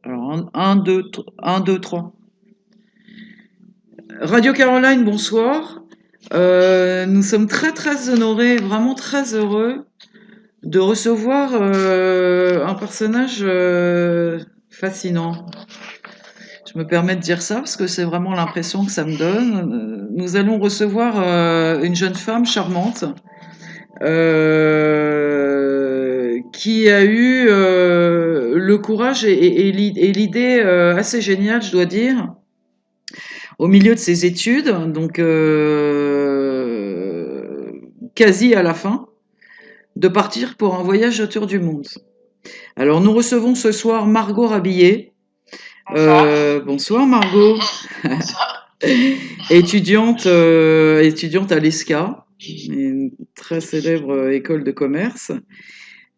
Alors, 1, 2, 3. Radio Caroline, bonsoir. Nous sommes très très honorés, vraiment très heureux de recevoir un personnage fascinant. Je me permets de dire ça parce que c'est vraiment l'impression que ça me donne. Nous allons recevoir une jeune femme charmante qui a eu le courage et l'idée assez géniale, je dois dire, au milieu de ses études, donc quasi à la fin, de partir pour un voyage autour du monde. Alors nous recevons ce soir Margot Rabillet. Bonsoir. Bonsoir Margot, Bonsoir. étudiante à l'ESCA, une très célèbre école de commerce,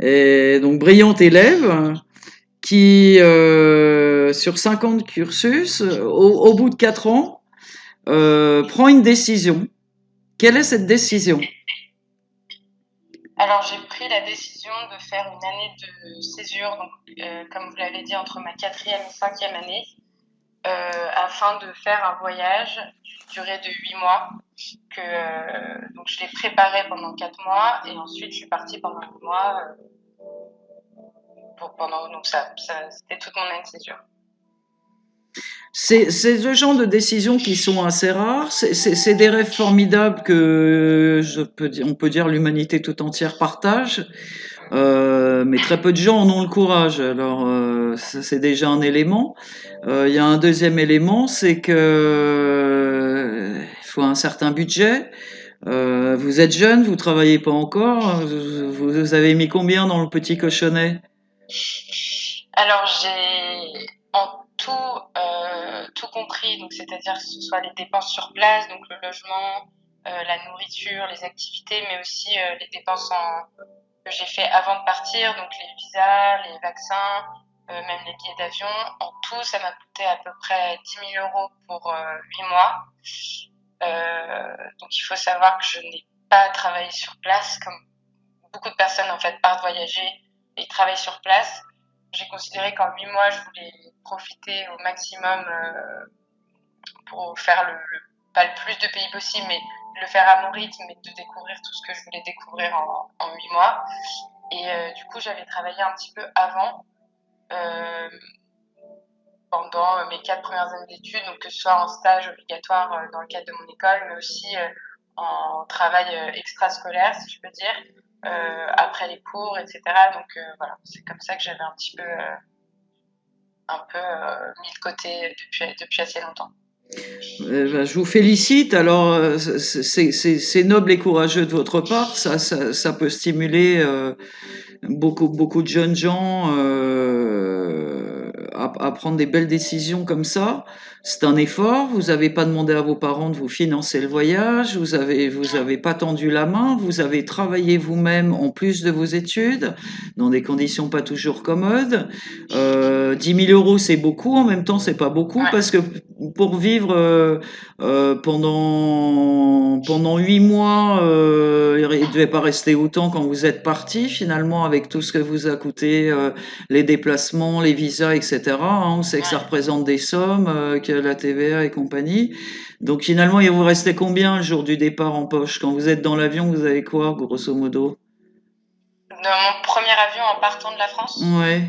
et donc brillante élève qui, sur 5 ans de cursus, au bout de 4 ans, prend une décision. Quelle est cette décision? Alors j'ai pris la décision de faire une année de césure, donc comme vous l'avez dit, entre ma 4e et 5e année, afin de faire un voyage d'une durée de 8 mois. Donc je l'ai préparé pendant 4 mois et ensuite je suis partie pendant 8 mois. Donc c'était toute mon année de césure. C'est le genre de décisions qui sont assez rares. C'est des rêves formidables que on peut dire l'humanité tout entière partage. Mais très peu de gens en ont le courage. Alors, ça, c'est déjà un élément. Il y a un deuxième élément, c'est que il faut un certain budget. Vous êtes jeune, vous travaillez pas encore. Vous avez mis combien dans le petit cochonnet? Alors j'ai en tout compris, donc c'est-à-dire que ce soit les dépenses sur place, donc le logement, la nourriture, les activités, mais aussi les dépenses que j'ai fait avant de partir, donc les visas, les vaccins, même les billets d'avion. En tout, ça m'a coûté à peu près 10 000 euros pour 8 mois. Donc il faut savoir que je n'ai pas travaillé sur place, comme beaucoup de personnes en fait partent voyager et travaillent sur place. J'ai considéré qu'en 8 mois, je voulais profiter au maximum pour faire pas le plus de pays possible, mais le faire à mon rythme et de découvrir tout ce que je voulais découvrir en 8 mois. Et du coup, j'avais travaillé un petit peu avant, euh, pendant mes 4 premières années d'études, donc que ce soit en stage obligatoire dans le cadre de mon école, mais aussi en travail extrascolaire, si je peux dire, après les cours, etc. Donc voilà, c'est comme ça que j'avais un peu mis de côté depuis assez longtemps. Ben, je vous félicite. Alors, c'est noble et courageux de votre part. Ça peut stimuler beaucoup de jeunes gens à prendre des belles décisions comme ça. C'est un effort. Vous n'avez pas demandé à vos parents de vous financer le voyage. Vous avez pas tendu la main. Vous avez travaillé vous-même en plus de vos études, dans des conditions pas toujours commodes. 10 000 euros, c'est beaucoup. En même temps, c'est pas beaucoup Ouais. parce que pour vivre pendant 8 mois, il ne devait pas rester autant quand vous êtes parti finalement avec tout ce que vous a coûté les déplacements, les visas, etc. Hein, on sait que ça Ouais. représente des sommes, que la TVA et compagnie. Donc finalement, il vous restait combien le jour du départ en poche? Quand vous êtes dans l'avion, vous avez quoi, grosso modo? Dans mon premier avion en partant de la France, Ouais,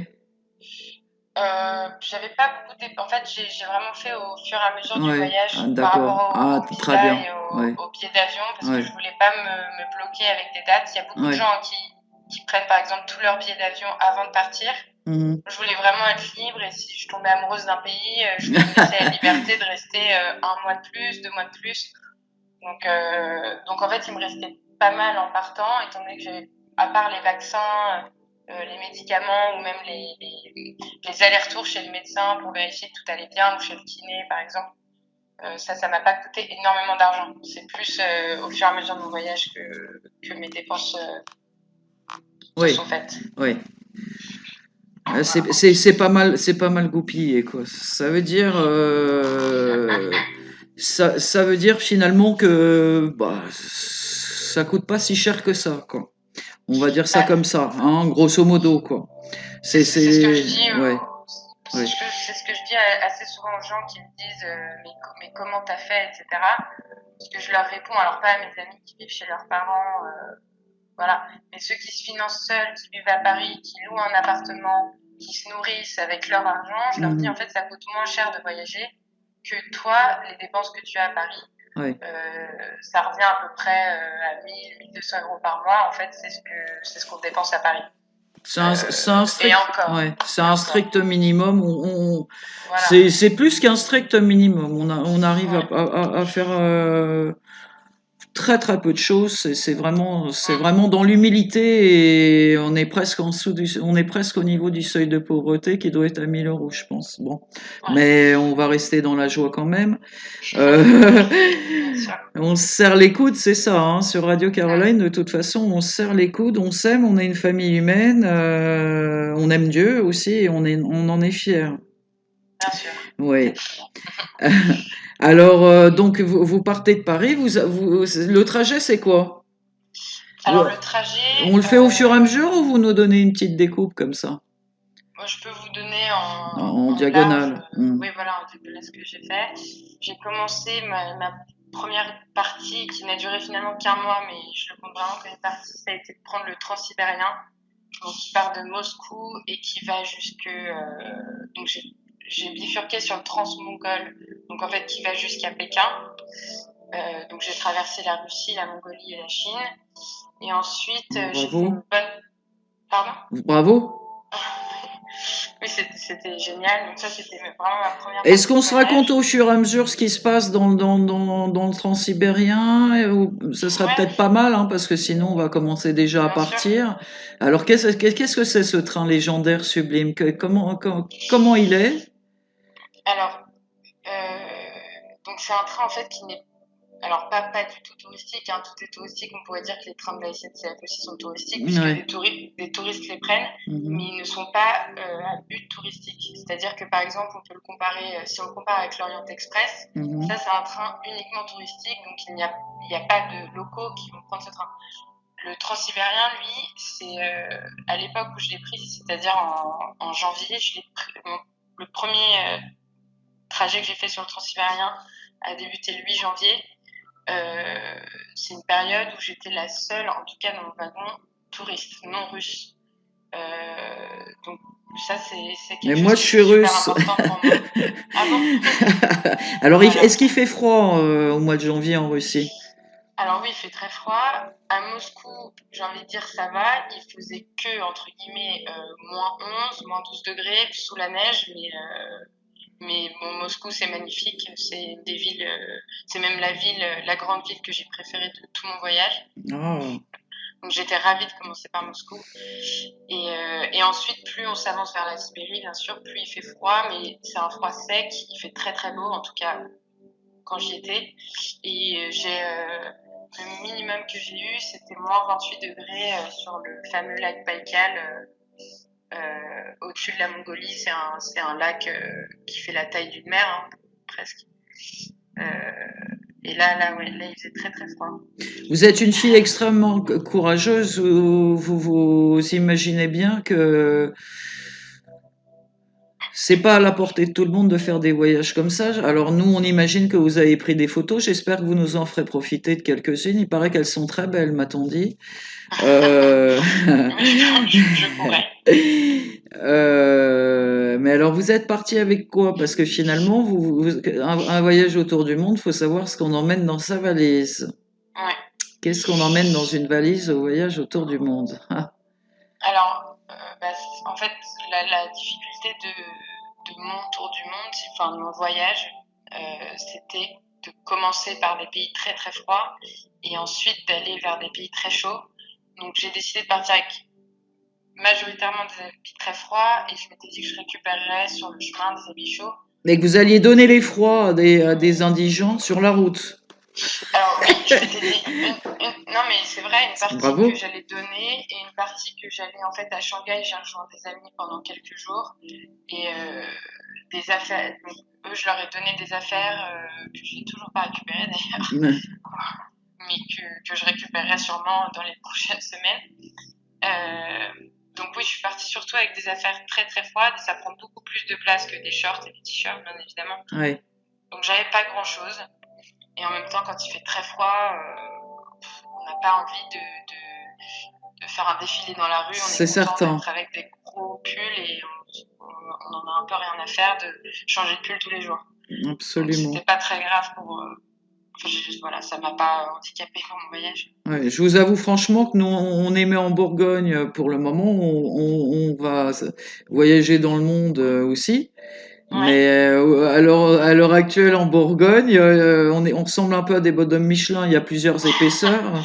j'avais pas en fait, j'ai vraiment fait au fur et à mesure du ouais, ah, voyage par d'accord. rapport Ah, au très visa bien. et Ouais, au billet d'avion, parce que ouais, je voulais pas me bloquer avec des dates. Il y a beaucoup de ouais. gens qui prennent par exemple tous leurs billets d'avion avant de partir. Mhm. Je voulais vraiment être libre et si je tombais amoureuse d'un pays, je voulais me laisser la liberté de rester un mois de plus, 2 mois de plus. Donc en fait, il me restait pas mal en partant, étant donné que j'avais, à part les vaccins, les médicaments ou même les allers-retours chez le médecin pour vérifier que tout allait bien, ou chez le kiné par exemple. Ça m'a pas coûté énormément d'argent. C'est plus au fur et à mesure de mon voyage que mes dépenses se Oui, sont faites. oui. Voilà. C'est pas mal goupillé, quoi. Ça veut dire finalement que bah, ça coûte pas si cher que ça, quoi. On va dire ça Bah, comme ça, hein, grosso modo, quoi. c'est ce que je dis Ouais. Oui. C'est ce que je dis assez souvent aux gens qui me disent mais comment t'as fait, etc. Parce que je leur réponds, alors pas à mes amis qui vivent chez leurs parents, voilà, mais ceux qui se financent seuls, qui vivent à Paris, qui louent un appartement, qui se nourrissent avec leur argent, je leur dis en fait ça coûte moins cher de voyager que toi, les dépenses que tu as à Paris. Oui. Ça revient à peu près à 1 200 euros par mois. En fait, c'est ce qu'on dépense à Paris. C'est un strict, et encore. ouais, c'est un strict minimum. Voilà. C'est plus qu'un strict minimum. On arrive Ouais. à faire très très peu de choses. C'est vraiment dans l'humilité et on est presque on est presque au niveau du seuil de pauvreté qui doit être à 1 000 euros, je pense. Bon, Ouais. mais on va rester dans la joie quand même. On se serre les coudes, c'est ça, hein, sur Radio Caroline. De toute façon, on se serre les coudes, on s'aime, on est une famille humaine, on aime Dieu aussi et on en est fiers. Bien sûr. Oui. Alors, donc, vous partez de Paris, le trajet, c'est quoi? Alors, le trajet. On le fait au fur et à mesure ou vous nous donnez une petite découpe comme ça? Moi, je peux vous donner En diagonale. large. Oui, voilà, en diagonale ce que j'ai fait. J'ai commencé ma première partie qui n'a duré finalement qu'1 mois, mais je le compte vraiment comme une partie, ça a été de prendre le transsibérien, donc qui part de Moscou et qui va jusque. Donc j'ai bifurqué sur le transmongol, donc en fait qui va jusqu'à Pékin. Donc j'ai traversé la Russie, la Mongolie et la Chine. Et ensuite, j'ai fait une bonne. Pardon? Bravo. Oui, c'était génial. Donc ça, c'était vraiment ma première. Est-ce qu'on se raconte au fur et à mesure ce qui se passe dans le transsibérien? Ce serait peut-être pas mal, hein, parce que sinon on va commencer déjà à partir. Alors qu'est-ce que c'est ce train légendaire sublime? Comment il est? Alors, donc c'est un train en fait qui n'est alors pas du tout touristique, hein. Tout est touristique. On pourrait dire que les trains de la SNCF aussi sont touristiques puisque des touristes les prennent, mais ils ne sont pas à but touristique. C'est-à-dire que par exemple, on peut le comparer, si on le compare avec l'Orient Express, ça c'est un train uniquement touristique, donc il n'y a pas de locaux qui vont prendre ce train. Le transsibérien, lui, c'est à l'époque où je l'ai pris, c'est-à-dire en janvier, je l'ai pris, le premier trajet que j'ai fait sur le transsibérien a débuté le 8 janvier. C'est une période où j'étais la seule, en tout cas dans mon wagon, touriste, non russe. Donc ça, c'est quelque chose qui est super important pour moi. Ah bon? Alors, voilà. Est-ce qu'il fait froid au mois de janvier en Russie? Alors oui, il fait très froid. À Moscou, j'ai envie de dire ça va. Il faisait que, entre guillemets, moins 11, moins 12 degrés, sous la neige, mais bon, Moscou, c'est magnifique. C'est une des villes, c'est même la grande ville que j'ai préférée de tout mon voyage. Oh. Donc j'étais ravie de commencer par Moscou. Et ensuite, plus on s'avance vers la Sibérie, bien sûr, plus il fait froid, mais c'est un froid sec. Il fait très très beau, en tout cas quand j'y étais. Et le minimum que j'ai eu, c'était moins 28 degrés sur le fameux lac Baïkal. Au-dessus de la Mongolie, c'est un lac qui fait la taille d'une mer, hein, presque. Et là, il faisait très très froid. Vous êtes une fille extrêmement courageuse. Vous imaginez bien que c'est pas à la portée de tout le monde de faire des voyages comme ça. Alors nous, on imagine que vous avez pris des photos. J'espère que vous nous en ferez profiter de quelques-unes. Il paraît qu'elles sont très belles, m'a-t-on dit. Je pourrais. Mais alors, vous êtes parti avec quoi? Parce que finalement, un voyage autour du monde, il faut savoir ce qu'on emmène dans sa valise. Ouais. Qu'est-ce qu'on emmène dans une valise au voyage autour du monde? Alors, en fait, la difficulté de mon tour du monde, enfin de mon voyage, c'était de commencer par des pays très très froids et ensuite d'aller vers des pays très chauds. Donc j'ai décidé de partir avec majoritairement des habits très froids et je m'étais dit que je récupérerais sur le chemin des habits chauds. Mais que vous alliez donner les froids à des indigents sur la route. Alors oui, je m'étais dit non mais c'est vrai, une partie que j'allais donner et une partie que j'allais en fait à Shanghai, j'ai rejoint des amis pendant quelques jours et des affaires. Donc, eux, je leur ai donné des affaires que je n'ai toujours pas récupérées d'ailleurs, mais que je récupérerai sûrement dans les prochaines semaines. Donc oui, je suis partie surtout avec des affaires très très froides et ça prend beaucoup plus de place que des shorts et des t-shirts, bien évidemment. Ouais. Donc j'avais pas grand-chose. Et en même temps, quand il fait très froid, on n'a pas envie de faire un défilé dans la rue. On C'est est content certain. d'être avec des gros pulls et on en a un peu rien à faire de changer de pull tous les jours. Donc Absolument. c'était pas très grave pour... voilà, ça m'a pas handicapé pour mon voyage. Ouais, je vous avoue franchement que nous, on émet en Bourgogne pour le moment. On va voyager dans le monde aussi. Ouais, Mais à l'heure actuelle en Bourgogne, on ressemble un peu à des bonhommes Michelin. Il y a plusieurs épaisseurs. ouais,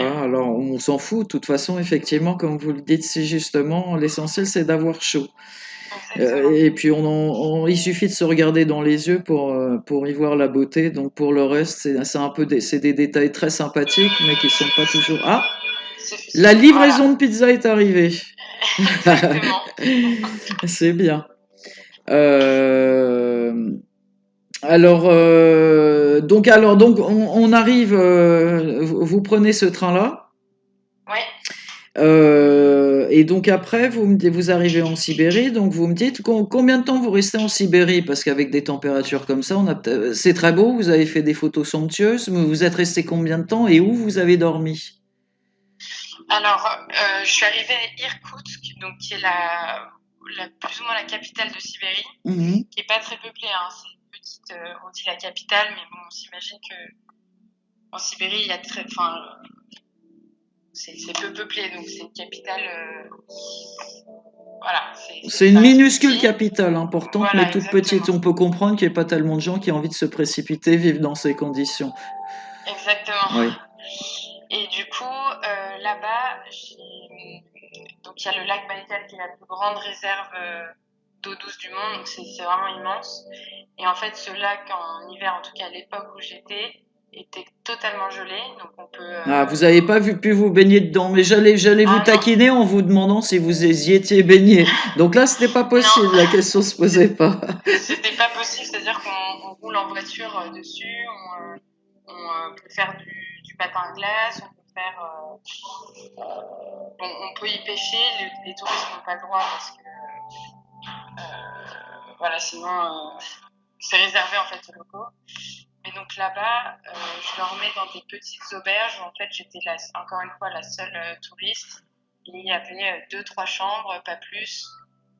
Voilà, alors on s'en fout. De toute façon, effectivement, comme vous le dites si justement, l'essentiel c'est d'avoir chaud. exactement. Et puis il suffit de se regarder dans les yeux pour y voir la beauté. Donc pour le reste, c'est un peu c'est des détails très sympathiques, mais qui sont pas toujours. Ah, la Voilà, livraison de pizza est arrivée. exactement. C'est bien. Euh, donc on arrive. Vous prenez ce train-là. Ouais. Et donc après, vous arrivez en Sibérie, donc vous me dites combien de temps vous restez en Sibérie? Parce qu'avec des températures comme ça, c'est très beau, vous avez fait des photos somptueuses, mais vous êtes resté combien de temps et où vous avez dormi? Alors, je suis arrivée à Irkoutsk, donc qui est plus ou moins la capitale de Sibérie, Mhm. qui est pas très peuplée, hein. C'est une petite, on dit la capitale, mais bon, on s'imagine que en Sibérie, il y a c'est peu peuplé, donc c'est une capitale, voilà, C'est une ça reste minuscule petit. capitale importante, mais Voilà, toute petite. exactement. On peut comprendre qu'il n'y ait pas tellement de gens qui ont envie de se précipiter, vivre dans ces conditions. Exactement. Oui. Et du coup, là-bas, donc il y a le lac Baïkal qui est la plus grande réserve d'eau douce du monde, donc c'est vraiment immense. Et en fait, ce lac, en hiver, en tout cas à l'époque où j'étais, était totalement gelé. Donc on peut... Ah, vous n'avez pas pu vous baigner dedans, mais j'allais vous Ah non, taquiner en vous demandant si vous y étiez baigné. Donc là, c'était pas possible, la non, question se posait pas. c'était pas possible. C'est-à-dire qu'on roule en voiture dessus, on peut faire du patin à glace, on peut faire... on peut y pêcher, les touristes n'ont pas le droit parce que voilà, sinon c'est réservé en fait aux locaux. Et donc là-bas, je dormais dans des petites auberges où en fait j'étais encore une fois la seule touriste. Il y avait deux, trois chambres, pas plus.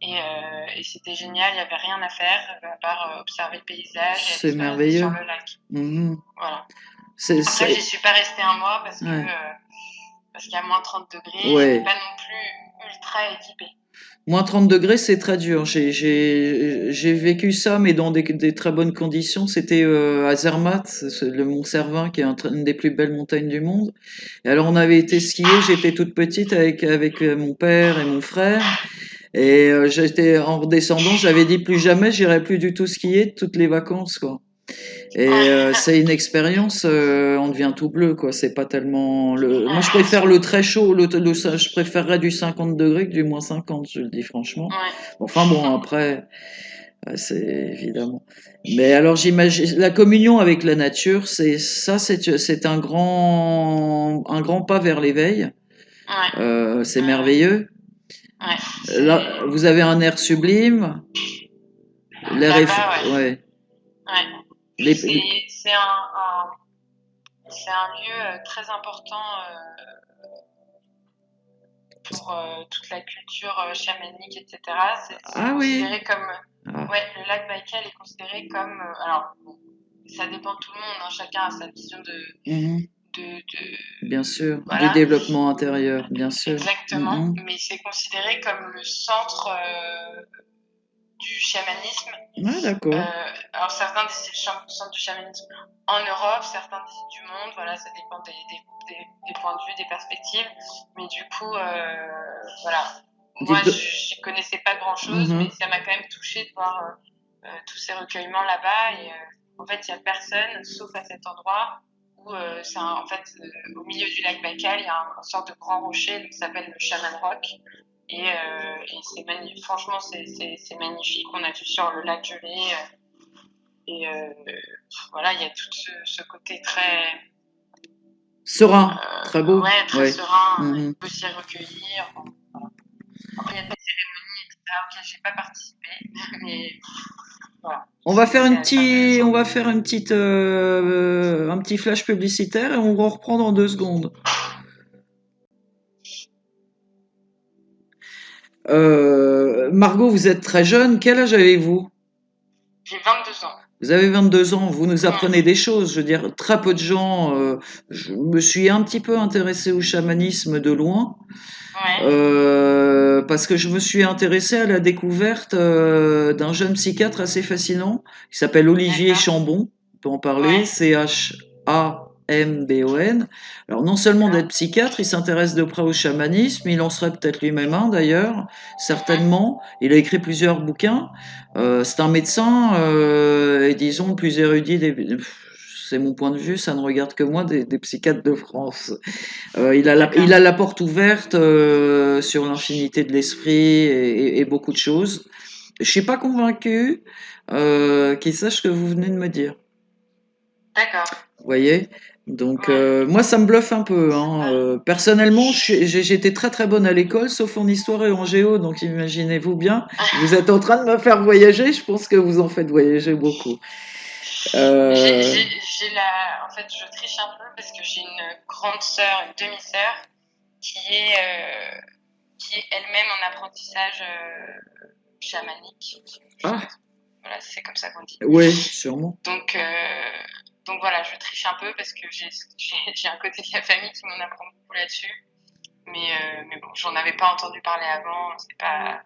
Et c'était génial, il n'y avait rien à faire à part observer le paysage et aller C'est se balader sur merveilleux. le lac. Mhm. Voilà. Après, j'y C'est, suis pas restée un mois ouais. parce qu'il y a moins 30 degrés, j'étais Ouais. pas non plus ultra équipée. Moins 30 degrés, c'est très dur. J'ai vécu ça, mais dans des très bonnes conditions. C'était à Zermatt, c'est le Mont Cervin, qui est une des plus belles montagnes du monde. Et alors, on avait été skier, j'étais toute petite avec mon père et mon frère. Et en redescendant, j'avais dit plus jamais, j'irai plus du tout skier toutes les vacances, quoi. Et c'est une expérience, on devient tout bleu, quoi. C'est pas tellement Moi, je Bien préfère sûr. le très chaud, je préférerais du 50 degrés que du moins 50, je le dis franchement. Ouais. Enfin bon, après, c'est évidemment. Mais alors, j'imagine, la communion avec la nature, c'est un grand pas vers l'éveil. Ouais. C'est Ouais. merveilleux. Ouais. Là, vous avez un air sublime. L'air est, Là-bas, ouais. ouais. Ouais. Les, C'est c'est un lieu très important pour toute la culture chamanique, etc. C'est ah oui. considéré comme... Ah. Ouais, le lac Baïkal est considéré comme... alors, bon, ça dépend de tout le monde, hein, chacun a sa vision Mhm. de... Bien sûr, du Voilà, développement intérieur, bien sûr. exactement. Mhm. Mais c'est considéré comme le centre du chamanisme. Ah, d'accord. Alors certains disent c'est le centre du chamanisme en Europe, certains disent du monde, voilà, ça dépend des points de vue, des perspectives. Mais du coup, voilà, moi Dites, je connaissais pas grand-chose, mais mhm. ça m'a quand même touchée de voir tous ces recueillements là-bas. Et en fait, il n'y a personne, sauf à cet endroit, où en fait, au milieu du lac Baïkal, il y a une sorte de grand rocher qui s'appelle le Shaman Rock. Et c'est magnifique. Franchement, c'est magnifique. On a vu sur le lac gelé. Et voilà, il y a tout ce côté très, Serein, très beau. ouais, très Ouais. serein. Mhm. On peut s'y recueillir. Voilà. Après, il y a des cérémonies, etc. auxquelles j'ai pas participé, mais voilà. On va faire C'est intéressant. un petit flash publicitaire et on va reprend dans 2 secondes. Margot, vous êtes très jeune. Quel âge avez-vous? J'ai 22 ans. Vous avez 22 ans. Vous nous Ouais. apprenez des choses. Je veux dire, très peu de gens. Je me suis un petit peu intéressé au chamanisme de loin. Ouais. Parce que je me suis intéressé à la découverte d'un jeune psychiatre assez fascinant, qui s'appelle Olivier D'accord. Chambon, on peut en parler, Ouais. Chambon. Alors non seulement D'accord. d'être psychiatre, il s'intéresse de près au chamanisme, il en serait peut-être lui-même un d'ailleurs, Mhm. certainement. Il a écrit plusieurs bouquins. C'est un médecin, et disons le plus érudit c'est mon point de vue, ça ne regarde que moi, des psychiatres de France. Il D'accord. a la porte ouverte sur l'infinité de l'esprit et beaucoup de choses. Je suis pas convaincu qu'il sache ce que vous venez de me dire. D'accord. Vous voyez? Donc Ouais. moi ça me bluffe un peu, hein. Personnellement, j'étais très très bonne à l'école, sauf en histoire et en géo. Donc imaginez-vous bien, vous êtes en train de me faire voyager. Je pense que vous en faites voyager beaucoup. Euh, En fait, je triche un peu parce que j'ai une grande sœur, une demi-sœur, qui est, euh, qui est elle-même en apprentissage chamanique. Je sais pas. ah Voilà, c'est comme ça qu'on dit. ouais, sûrement. Donc, euh, donc voilà, je triche un peu parce que j'ai un côté de la famille qui m'en apprend beaucoup là-dessus. Mais bon, j'en avais pas entendu parler avant. C'est pas.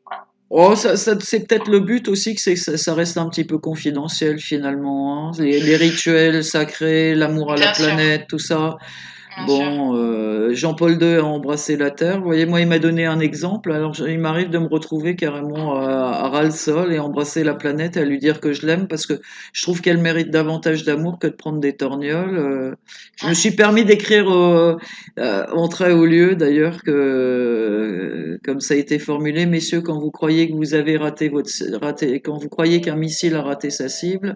Voilà. Oh, c'est peut-être le but aussi que ça reste un petit peu confidentiel finalement, hein. Les rituels sacrés, l'amour à la Bien sûr, planète, tout ça. bien sûr. Bon, Jean-Paul II a embrassé la terre. Vous voyez, moi, il m'a donné un exemple. Alors, il m'arrive de me retrouver carrément à ras le sol et embrasser la planète et à lui dire que je l'aime parce que je trouve qu'elle mérite davantage d'amour que de prendre des torgnoles. Je me suis permis d'écrire en trait au lieu, d'ailleurs, comme ça a été formulé, messieurs, quand vous croyez que vous avez quand vous croyez qu'un missile a raté sa cible,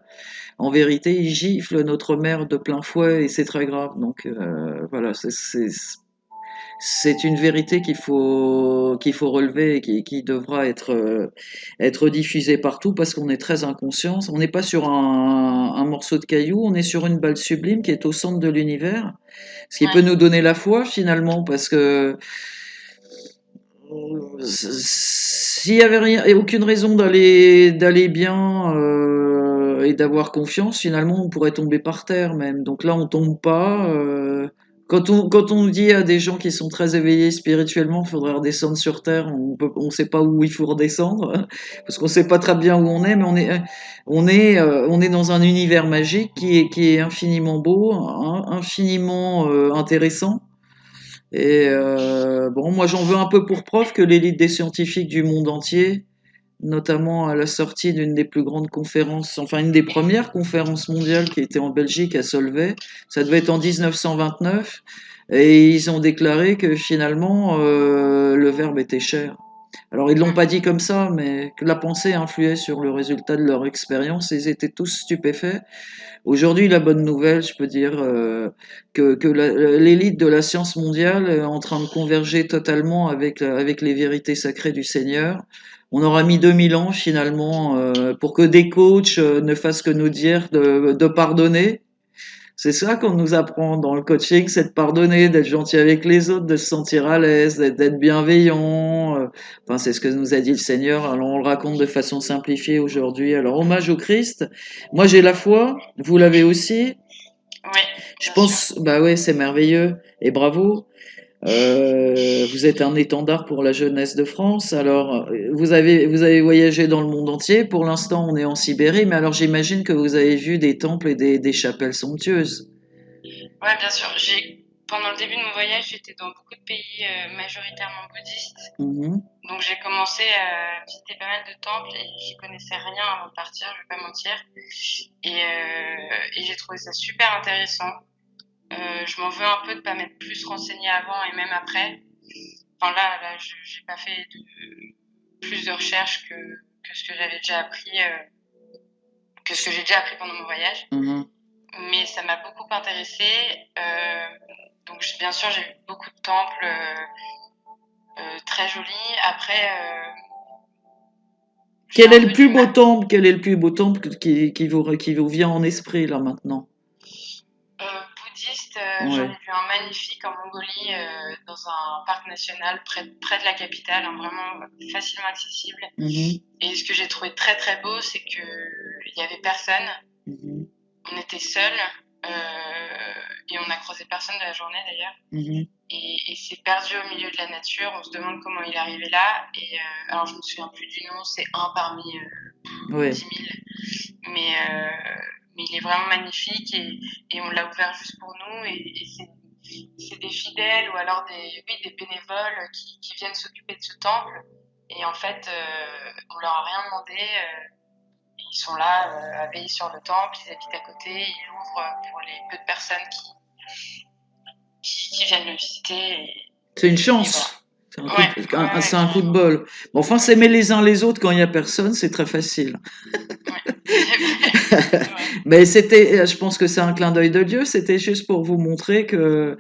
en vérité, il gifle notre mère de plein fouet et c'est très grave. Donc voilà, c'est une vérité qu'il faut relever et qui devra être diffusée partout parce qu'on est très inconscient. On n'est pas sur un morceau de caillou, on est sur une balle sublime qui est au centre de l'univers, ce qui peut Ouais, nous donner la foi finalement parce que s'il y avait rien et aucune raison d'aller bien et d'avoir confiance, finalement, on pourrait tomber par terre même. Donc là, on tombe pas. Quand on dit à des gens qui sont très éveillés spirituellement, il faudrait redescendre sur terre. On sait pas où il faut redescendre parce qu'on sait pas très bien où on est, mais on est dans un univers magique qui est infiniment beau, infiniment intéressant. Et bon, moi j'en veux un peu pour preuve que l'élite des scientifiques du monde entier, notamment à la sortie d'une des plus grandes conférences, enfin une des premières conférences mondiales qui était en Belgique à Solvay, ça devait être en 1929, et ils ont déclaré que finalement le verbe était cher. Alors ils l'ont pas dit comme ça, mais que la pensée influait sur le résultat de leur expérience, et ils étaient tous stupéfaits. Aujourd'hui, la bonne nouvelle, je peux dire que l'élite de la science mondiale est en train de converger totalement avec les vérités sacrées du Seigneur. On aura mis 2000 ans finalement pour que des coachs ne fassent que nous dire de pardonner. C'est ça qu'on nous apprend dans le coaching, c'est de pardonner, d'être gentil avec les autres, de se sentir à l'aise, d'être bienveillant. Enfin, c'est ce que nous a dit le Seigneur. Alors, on le raconte de façon simplifiée aujourd'hui. Alors, hommage au Christ. Moi, j'ai la foi. Vous l'avez aussi. ouais, Je bien sûr. pense, bah ouais, c'est merveilleux. Et bravo. Vous êtes un étendard pour la jeunesse de France. Alors, vous avez voyagé dans le monde entier. Pour l'instant, on est en Sibérie, mais alors j'imagine que vous avez vu des temples et des chapelles somptueuses. Ouais, bien sûr. Pendant le début de mon voyage, j'étais dans beaucoup de pays majoritairement bouddhistes. Mhm. Donc j'ai commencé à visiter pas mal de temples et j'y connaissais rien avant de partir, je vais pas mentir. Et j'ai trouvé ça super intéressant. Je m'en veux un peu de pas m'être plus renseignée avant et même après. Enfin là, j'ai pas fait plus de recherches que ce que j'avais déjà appris, que ce que j'ai déjà appris pendant mon voyage. Mhm. Mais ça m'a beaucoup intéressée. Donc bien sûr, j'ai vu beaucoup de temples. très joli. Après, j'ai Quel un est le peu du plus beau mal. temple? Quel est le plus beau temple qui vous vient en esprit là maintenant? Bouddhiste, j'en Ouais. ai vu un magnifique en Mongolie, dans un parc national près de la capitale, hein, vraiment facilement accessible. Mhm, Et ce que j'ai trouvé très très beau, c'est que il y avait personne. mhm, On était seuls, et on a croisé personne de la journée d'ailleurs. mhm. Et c'est perdu au milieu de la nature. On se demande comment il est arrivé là. Et alors je me souviens plus du nom, c'est un parmi Ouais. 10 000. Mais il est vraiment magnifique et on l'a ouvert juste pour nous. Et c'est des fidèles ou alors des bénévoles qui viennent s'occuper de ce temple. Et en fait, on leur a rien demandé. Ils sont là à veiller sur le temple, ils habitent à côté, ils l'ouvrent pour les peu de personnes qui viennent le visiter. C'est une Et voilà. chance. Ouais, ouais, ouais, C'est un coup de carrément. bol. Bon, enfin, s'aimer les uns les autres quand il y a personne, c'est très facile. Ouais, c'est vrai, c'est vrai. Mais c'était, je pense que c'est un clin d'œil de Dieu. C'était juste pour vous montrer que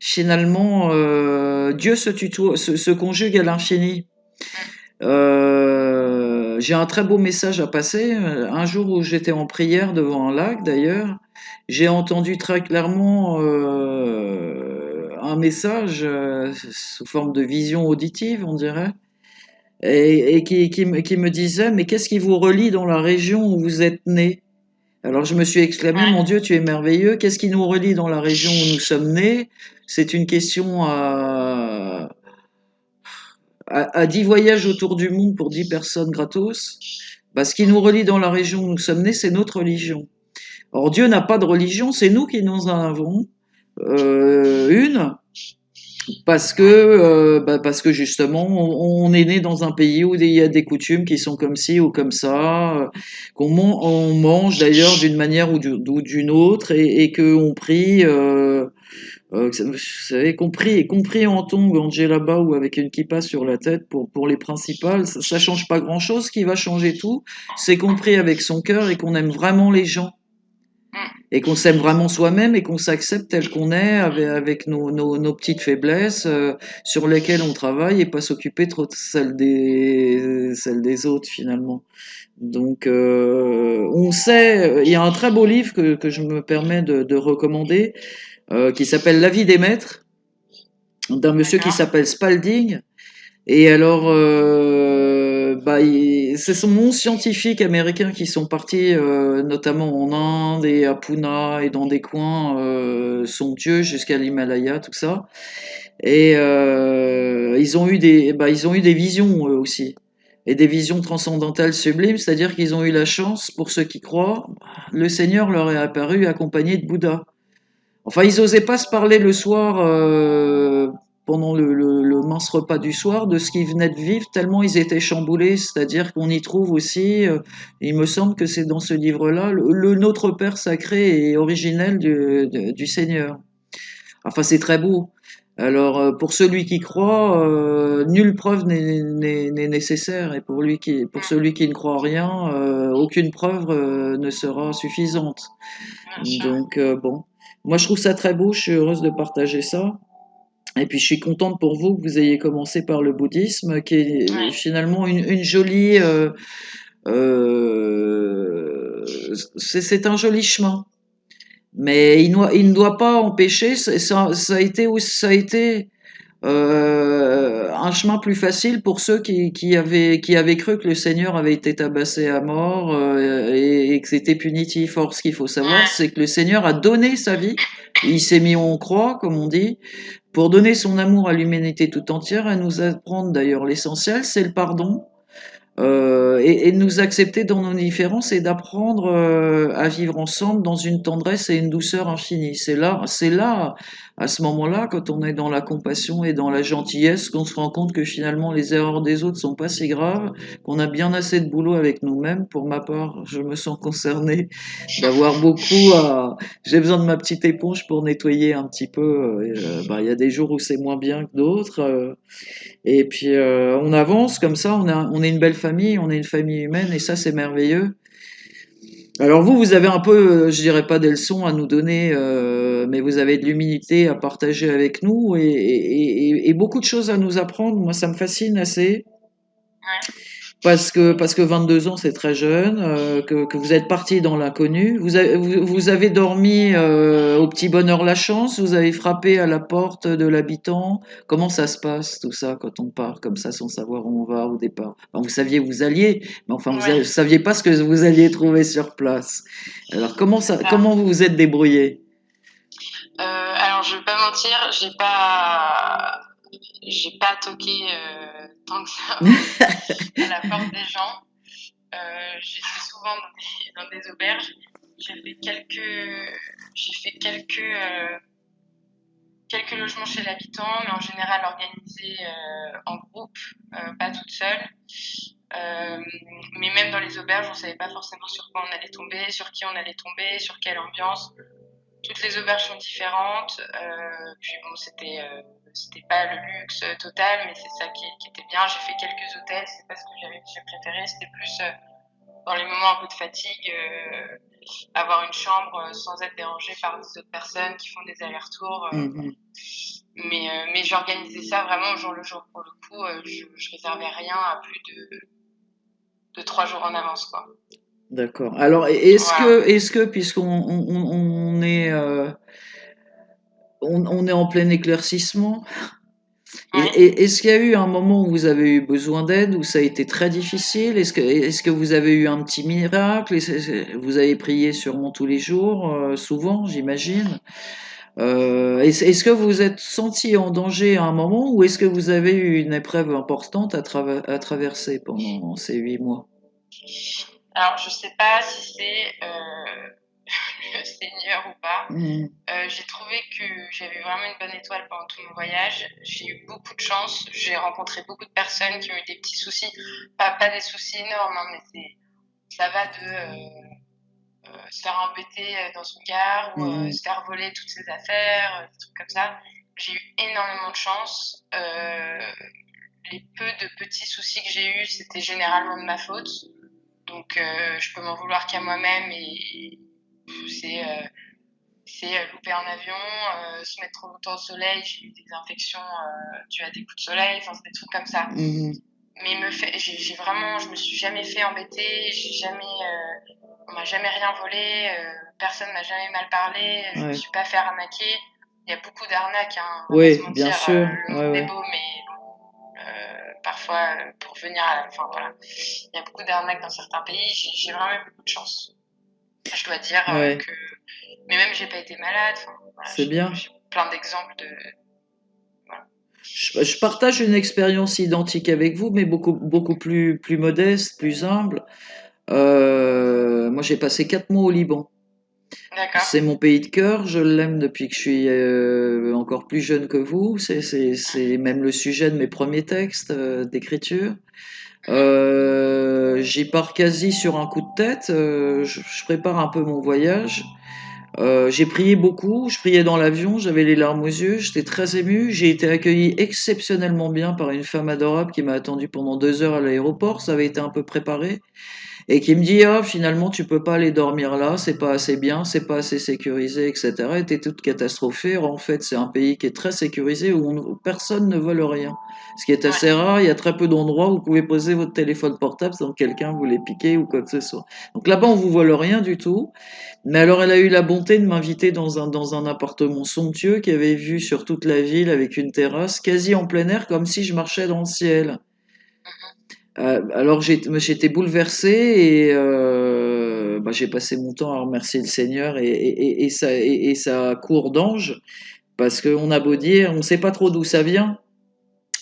finalement, Dieu se conjugue à l'infini. J'ai un très beau message à passer. Un jour où j'étais en prière devant un lac, d'ailleurs, j'ai entendu très clairement un message sous forme de vision auditive, on dirait, et qui me disait, mais qu'est-ce qui vous relie dans la région où vous êtes né? Alors je me suis exclamé, Ouais, mon Dieu, tu es merveilleux. Qu'est-ce qui nous relie dans la région où nous sommes nés? C'est une question à 10 voyages autour du monde pour 10 personnes gratos. Bah, ce qui nous relie dans la région où nous sommes nés, c'est notre religion. Or, Dieu n'a pas de religion, c'est nous qui nous en avons une, ouais, parce que justement, on est né dans un pays où il y a des coutumes qui sont comme ci ou comme ça, on mange d'ailleurs d'une manière ou d'une autre, et qu'on prie. Vous savez, compris en tongs, en djellaba ou avec une kippa sur la tête pour les principales, ça change pas grand-chose. Ce qui va changer tout, c'est qu'on prie avec son cœur et qu'on aime vraiment les gens. mm, Et qu'on s'aime vraiment soi-même et qu'on s'accepte tel qu'on est avec nos petites faiblesses sur lesquelles on travaille et pas s'occuper trop de celles des autres finalement. Donc on sait, il y a un très beau livre que je me permets de recommander qui s'appelle La vie des maîtres d'un monsieur qui d'accord. s'appelle Spalding. Et alors, ce sont 11 scientifiques américains qui sont partis, notamment en Inde et à Pune et dans des coins somptueux jusqu'à l'Himalaya, tout ça. Et ils ont eu des visions eux aussi. Et des visions transcendantales sublimes, c'est-à-dire qu'ils ont eu la chance, pour ceux qui croient, le Seigneur leur est apparu accompagné de Bouddha. Enfin, ils osaient pas se parler le soir, pendant le mince repas du soir, de ce qu'ils venaient de vivre, tellement ils étaient chamboulés. C'est-à-dire qu'on y trouve aussi, il me semble que c'est dans ce livre-là, le Notre Père sacré et originel du Seigneur. Enfin, c'est très beau. Alors, pour celui qui croit, nulle preuve n'est nécessaire, et pour Mm, celui qui ne croit en rien, aucune preuve ne sera suffisante. bien sûr. Donc bon, moi je trouve ça très beau, je suis heureuse de partager ça. Et puis je suis contente pour vous que vous ayez commencé par le bouddhisme, qui est Ouais, finalement une jolie, c'est un joli chemin. Mais il ne doit pas empêcher, ça a été un chemin plus facile pour ceux qui avaient cru que le Seigneur avait été tabassé à mort et que c'était punitif. Or, ce qu'il faut savoir, ouais, c'est que le Seigneur a donné sa vie. Il s'est mis en croix, comme on dit, pour donner son amour à l'humanité tout entière et nous apprendre d'ailleurs l'essentiel, c'est le pardon. Et de nous accepter dans nos différences et d'apprendre à vivre ensemble dans une tendresse et une douceur infinie. C'est là, à ce moment-là, quand on est dans la compassion et dans la gentillesse, qu'on se rend compte que finalement les erreurs des autres sont pas si graves, qu'on a bien assez de boulot avec nous-mêmes. Pour ma part, je me sens concernée d'avoir j'ai besoin de ma petite éponge pour nettoyer un petit peu. Il y a des jours où c'est moins bien que d'autres. Et puis on avance comme ça, on est une belle famille, on est une famille humaine et ça c'est merveilleux. Alors vous avez un peu, je dirais pas des leçons à nous donner, mais vous avez de l'humilité à partager avec nous et beaucoup de choses à nous apprendre. Moi, ça me fascine assez. Ouais. Parce que 22 ans, c'est très jeune, que vous êtes parti dans l'inconnu. Vous avez dormi au petit bonheur la chance, vous avez frappé à la porte de l'habitant. Comment ça se passe tout ça quand on part comme ça sans savoir où on va au départ? Enfin, vous saviez où vous alliez, mais enfin Ouais, vous saviez pas ce que vous alliez trouver sur place. Alors c'est ça. comment vous vous êtes débrouillé? Alors, je vais pas mentir, j'ai pas toqué tant que ça à la porte des gens. J'étais souvent dans des auberges. J'ai fait j'ai fait quelques logements chez l'habitant, mais en général organisés en groupe, pas toute seule. Euh, mais même dans les auberges, on savait pas forcément sur quoi on allait tomber, sur qui on allait tomber, sur quelle ambiance. Toutes les auberges sont différentes. Puis bon, c'était pas le luxe total, mais c'est ça qui était bien. J'ai fait quelques hôtels, c'est pas ce que j'ai préféré. C'était plus dans les moments un peu de fatigue, avoir une chambre sans être dérangé par des autres personnes qui font des allers-retours. Mhm. Mais j'organisais ça vraiment au jour le jour. Pour le coup, je réservais rien à plus de 3 jours en avance, quoi. D'accord. Alors, Voilà. est-ce que puisqu'on on est, on est en plein éclaircissement, Oui. est-ce qu'il y a eu un moment où vous avez eu besoin d'aide, où ça a été très difficile? Est-ce que vous avez eu un petit miracle? Vous avez prié sûrement tous les jours, souvent, j'imagine. Est-ce que vous vous êtes senti en danger à un moment, ou est-ce que vous avez eu une épreuve importante à traverser pendant ces 8 mois? Alors, je sais pas si c'est le Seigneur ou pas. Mhm. J'ai trouvé que j'avais vraiment une bonne étoile pendant tout mon voyage. J'ai eu beaucoup de chance. J'ai rencontré beaucoup de personnes qui ont eu des petits soucis. Pas des soucis énormes, hein, mais ça va de se faire embêter dans une gare ou Mhm. se faire voler toutes ses affaires, des trucs comme ça. J'ai eu énormément de chance. Les peu de petits soucis que j'ai eus, c'était généralement de ma faute. Donc, je peux m'en vouloir qu'à moi-même et c'est louper un avion, se mettre trop longtemps au soleil. J'ai eu des infections dues à des coups de soleil, enfin, c'est des trucs comme ça. Mhm. Mais j'ai vraiment, je me suis jamais fait embêter, on m'a jamais rien volé, personne m'a jamais mal parlé, je me Ouais. suis pas fait arnaquer. Il y a beaucoup d'arnaques, hein, on va pas se Oui, bien mentir, sûr. le Ouais, monde est ouais. beau, mais parfois, pour venir enfin voilà, il y a beaucoup d'arnaques dans certains pays, j'ai vraiment eu beaucoup de chance. Je dois dire Ouais, mais même j'ai pas été malade, enfin, voilà, c'est bien. j'ai plein d'exemples de, voilà. Je partage une expérience identique avec vous, mais beaucoup plus modeste, plus humble. Moi, j'ai passé 4 mois au Liban. D'accord. C'est mon pays de cœur, je l'aime depuis que je suis encore plus jeune que vous. C'est même le sujet de mes premiers textes d'écriture. J'y pars quasi sur un coup de tête. Je prépare un peu mon voyage. J'ai prié beaucoup, je priais dans l'avion, j'avais les larmes aux yeux, j'étais très ému. J'ai été accueilli exceptionnellement bien par une femme adorable qui m'a attendu pendant 2 heures à l'aéroport. Ça avait été un peu préparé et qui me dit ah finalement tu peux pas aller dormir là, c'est pas assez bien, c'est pas assez sécurisé, etc. Et t'es toute catastrophée. En fait, c'est un pays qui est très sécurisé où personne ne vole rien. Ce qui est Ouais, assez rare, il y a très peu d'endroits où vous pouvez poser votre téléphone portable sans que quelqu'un vous l'ait piqué ou quoi que ce soit. Donc là-bas, on vous vole rien du tout. Mais alors, elle a eu la bonté de m'inviter dans un appartement somptueux qui avait vue sur toute la ville avec une terrasse quasi en plein air, comme si je marchais dans le ciel. Alors j'étais bouleversé et bah, j'ai passé mon temps à remercier le Seigneur et sa cour d'ange parce qu'on a beau dire, on ne sait pas trop d'où ça vient.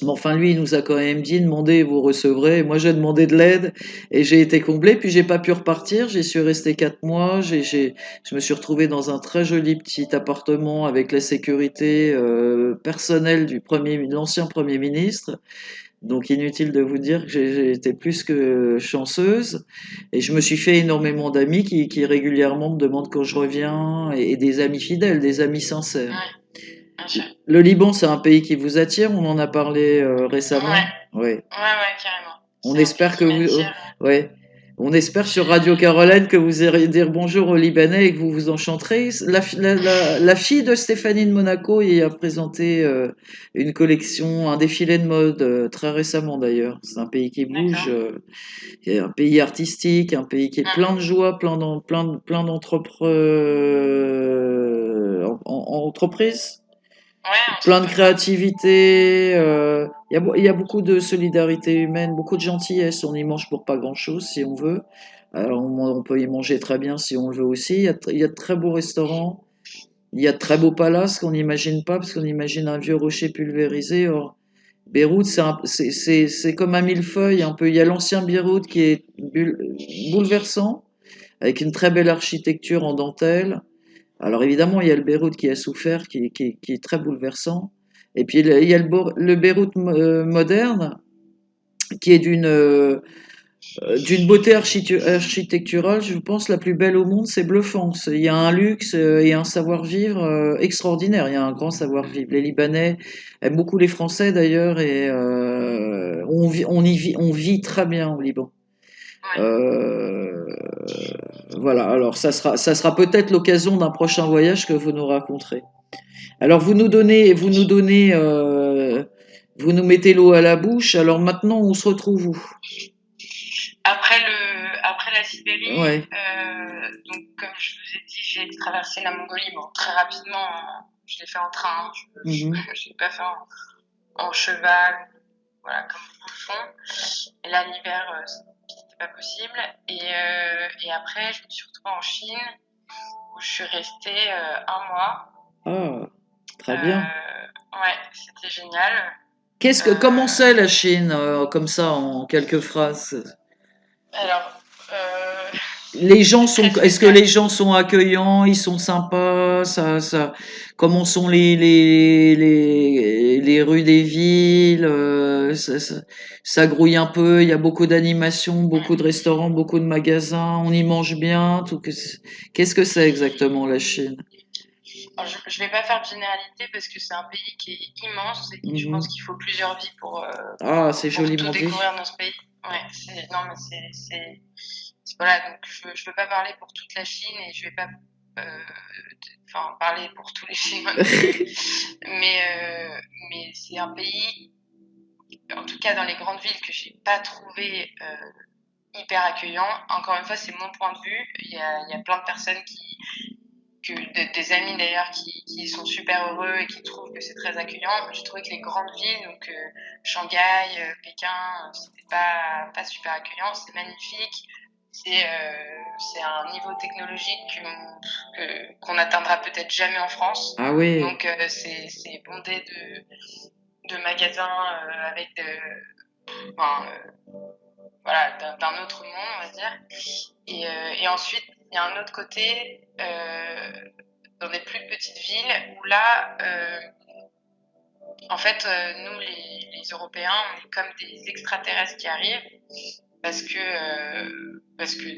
Mais enfin, lui, il nous a quand même dit, demandez et vous recevrez. Moi, j'ai demandé de l'aide et j'ai été comblé. Puis, j'ai pas pu repartir. J'y suis resté 4 mois. Je me suis retrouvé dans un très joli petit appartement avec la sécurité personnelle de l'ancien Premier ministre. Donc inutile de vous dire que j'ai été plus que chanceuse et je me suis fait énormément d'amis qui régulièrement me demandent quand je reviens et des amis fidèles, des amis sincères. ouais, bien sûr. Le Liban, c'est un pays qui vous attire, on en a parlé Ouais, récemment. Oui. ouais, carrément. On C'est un pays espère que qui vous, m'attire. ouais. On espère sur J'ai- Radio Caroline que vous irez dire bonjour aux Libanais et que vous vous enchanterez. La fille de Stéphanie de Monaco y a présenté une collection, un défilé de mode très récemment d'ailleurs. C'est un pays qui bouge, D'accord. un pays artistique, un pays qui est plein de Mhm. joie, plein d'entreprises, Ouais, plein de entrepreneur. créativité. Il y a beaucoup de solidarité humaine, beaucoup de gentillesse. On y mange pour pas grand-chose si on veut. On peut y manger très bien si on le veut aussi. Il y a de très beaux restaurants. Il y a de très beaux palaces qu'on n'imagine pas parce qu'on imagine un vieux rocher pulvérisé. Or, Beyrouth, c'est comme un millefeuille un peu. Il y a l'ancien Beyrouth qui est bouleversant, avec une très belle architecture en dentelle. Alors évidemment, il y a le Beyrouth qui a souffert, qui est très bouleversant. Et puis il y a le Beyrouth moderne, qui est d'une beauté architecturale, je pense, la plus belle au monde, c'est bluffant. Il y a un luxe et un savoir-vivre extraordinaire. Il y a un grand savoir-vivre. Les Libanais aiment beaucoup les Français d'ailleurs et on vit très bien au Liban. Ouais. Euh, voilà, alors ça sera peut-être l'occasion d'un prochain voyage que vous nous raconterez. Alors vous nous mettez l'eau à la bouche. Alors maintenant, on se retrouve où? Après la Sibérie, Ouais. donc comme je vous ai dit, j'ai traversé la Mongolie, bon, très rapidement, je l'ai fait en train, hein, Mhm. je l'ai pas fait en cheval, voilà, comme beaucoup le font. Et là, l'hiver, c'était pas possible. Et après, je me suis retrouvée en Chine, où je suis restée 1 mois. Ah, très bien. Ouais, c'était génial. Comment Euh, c'est la Chine, comme ça, en quelques phrases? alors, euh, Les gens c'est très est-ce que spécial. les gens sont accueillants, ils sont sympas, comment sont les rues des villes, ça grouille un peu, il y a beaucoup d'animations, beaucoup de restaurants, beaucoup de magasins, on y mange bien, qu'est-ce que c'est exactement la Chine? Alors, je vais pas faire de généralité parce que c'est un pays qui est immense et je pense Mhm. qu'il faut plusieurs vies Ah, c'est pour tout joliment dit. découvrir dans ce pays. Ouais, non, mais voilà, donc je veux pas parler pour toute la Chine et je vais pas, enfin, parler pour tous les Chinois non plus. Mais c'est un pays, en tout cas dans les grandes villes, que j'ai pas trouvé hyper accueillant. Encore une fois, c'est mon point de vue. Il y a plein de personnes des amis d'ailleurs qui sont super heureux et qui trouvent que c'est très accueillant. J'ai trouvé que les grandes villes, donc Shanghai, Pékin, c'était pas super accueillant. C'est magnifique. C'est un niveau technologique qu'on n'atteindra peut-être jamais en France. Ah oui. Donc c'est bondé de magasins avec enfin, voilà, d'un autre monde, on va dire. Et ensuite, il y a un autre côté, dans des plus petites villes, où là, en fait, nous, les Européens, on est comme des extraterrestres qui arrivent, parce que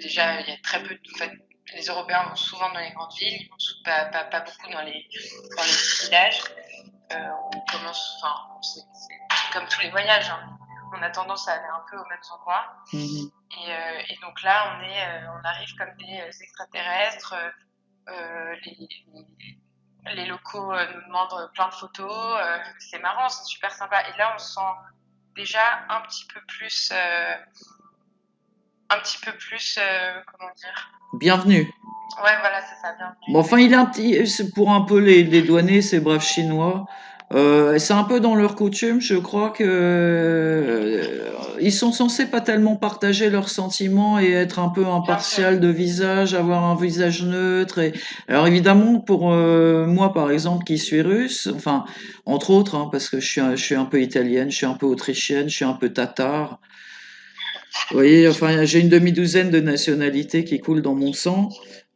déjà, il y a très peu en fait, les Européens vont souvent dans les grandes villes, ils vont pas beaucoup dans les petits villages. On commence, enfin, c'est comme tous les voyages, hein. On a tendance à aller un peu aux mêmes endroits. Mhm. Et donc là, on arrive comme des extraterrestres. Les locaux nous demandent plein de photos. C'est marrant, c'est super sympa. Et là, on se sent déjà un petit peu plus, comment dire. Bienvenue. Ouais, voilà, c'est ça, bienvenue, Bon, enfin, il est un exactement. petit, c'est pour un peu les douaniers, ces braves Chinois. C'est un peu dans leur coutume, je crois que ils sont censés pas tellement partager leurs sentiments et être un peu Bien sûr. impartial de visage, avoir un visage neutre. Alors évidemment, pour moi, par exemple, qui suis russe, enfin, entre autres, hein, parce que je suis un peu italienne, je suis un peu autrichienne, je suis un peu tatar. Vous voyez, enfin, j'ai une demi-douzaine de nationalités qui coulent dans mon sang.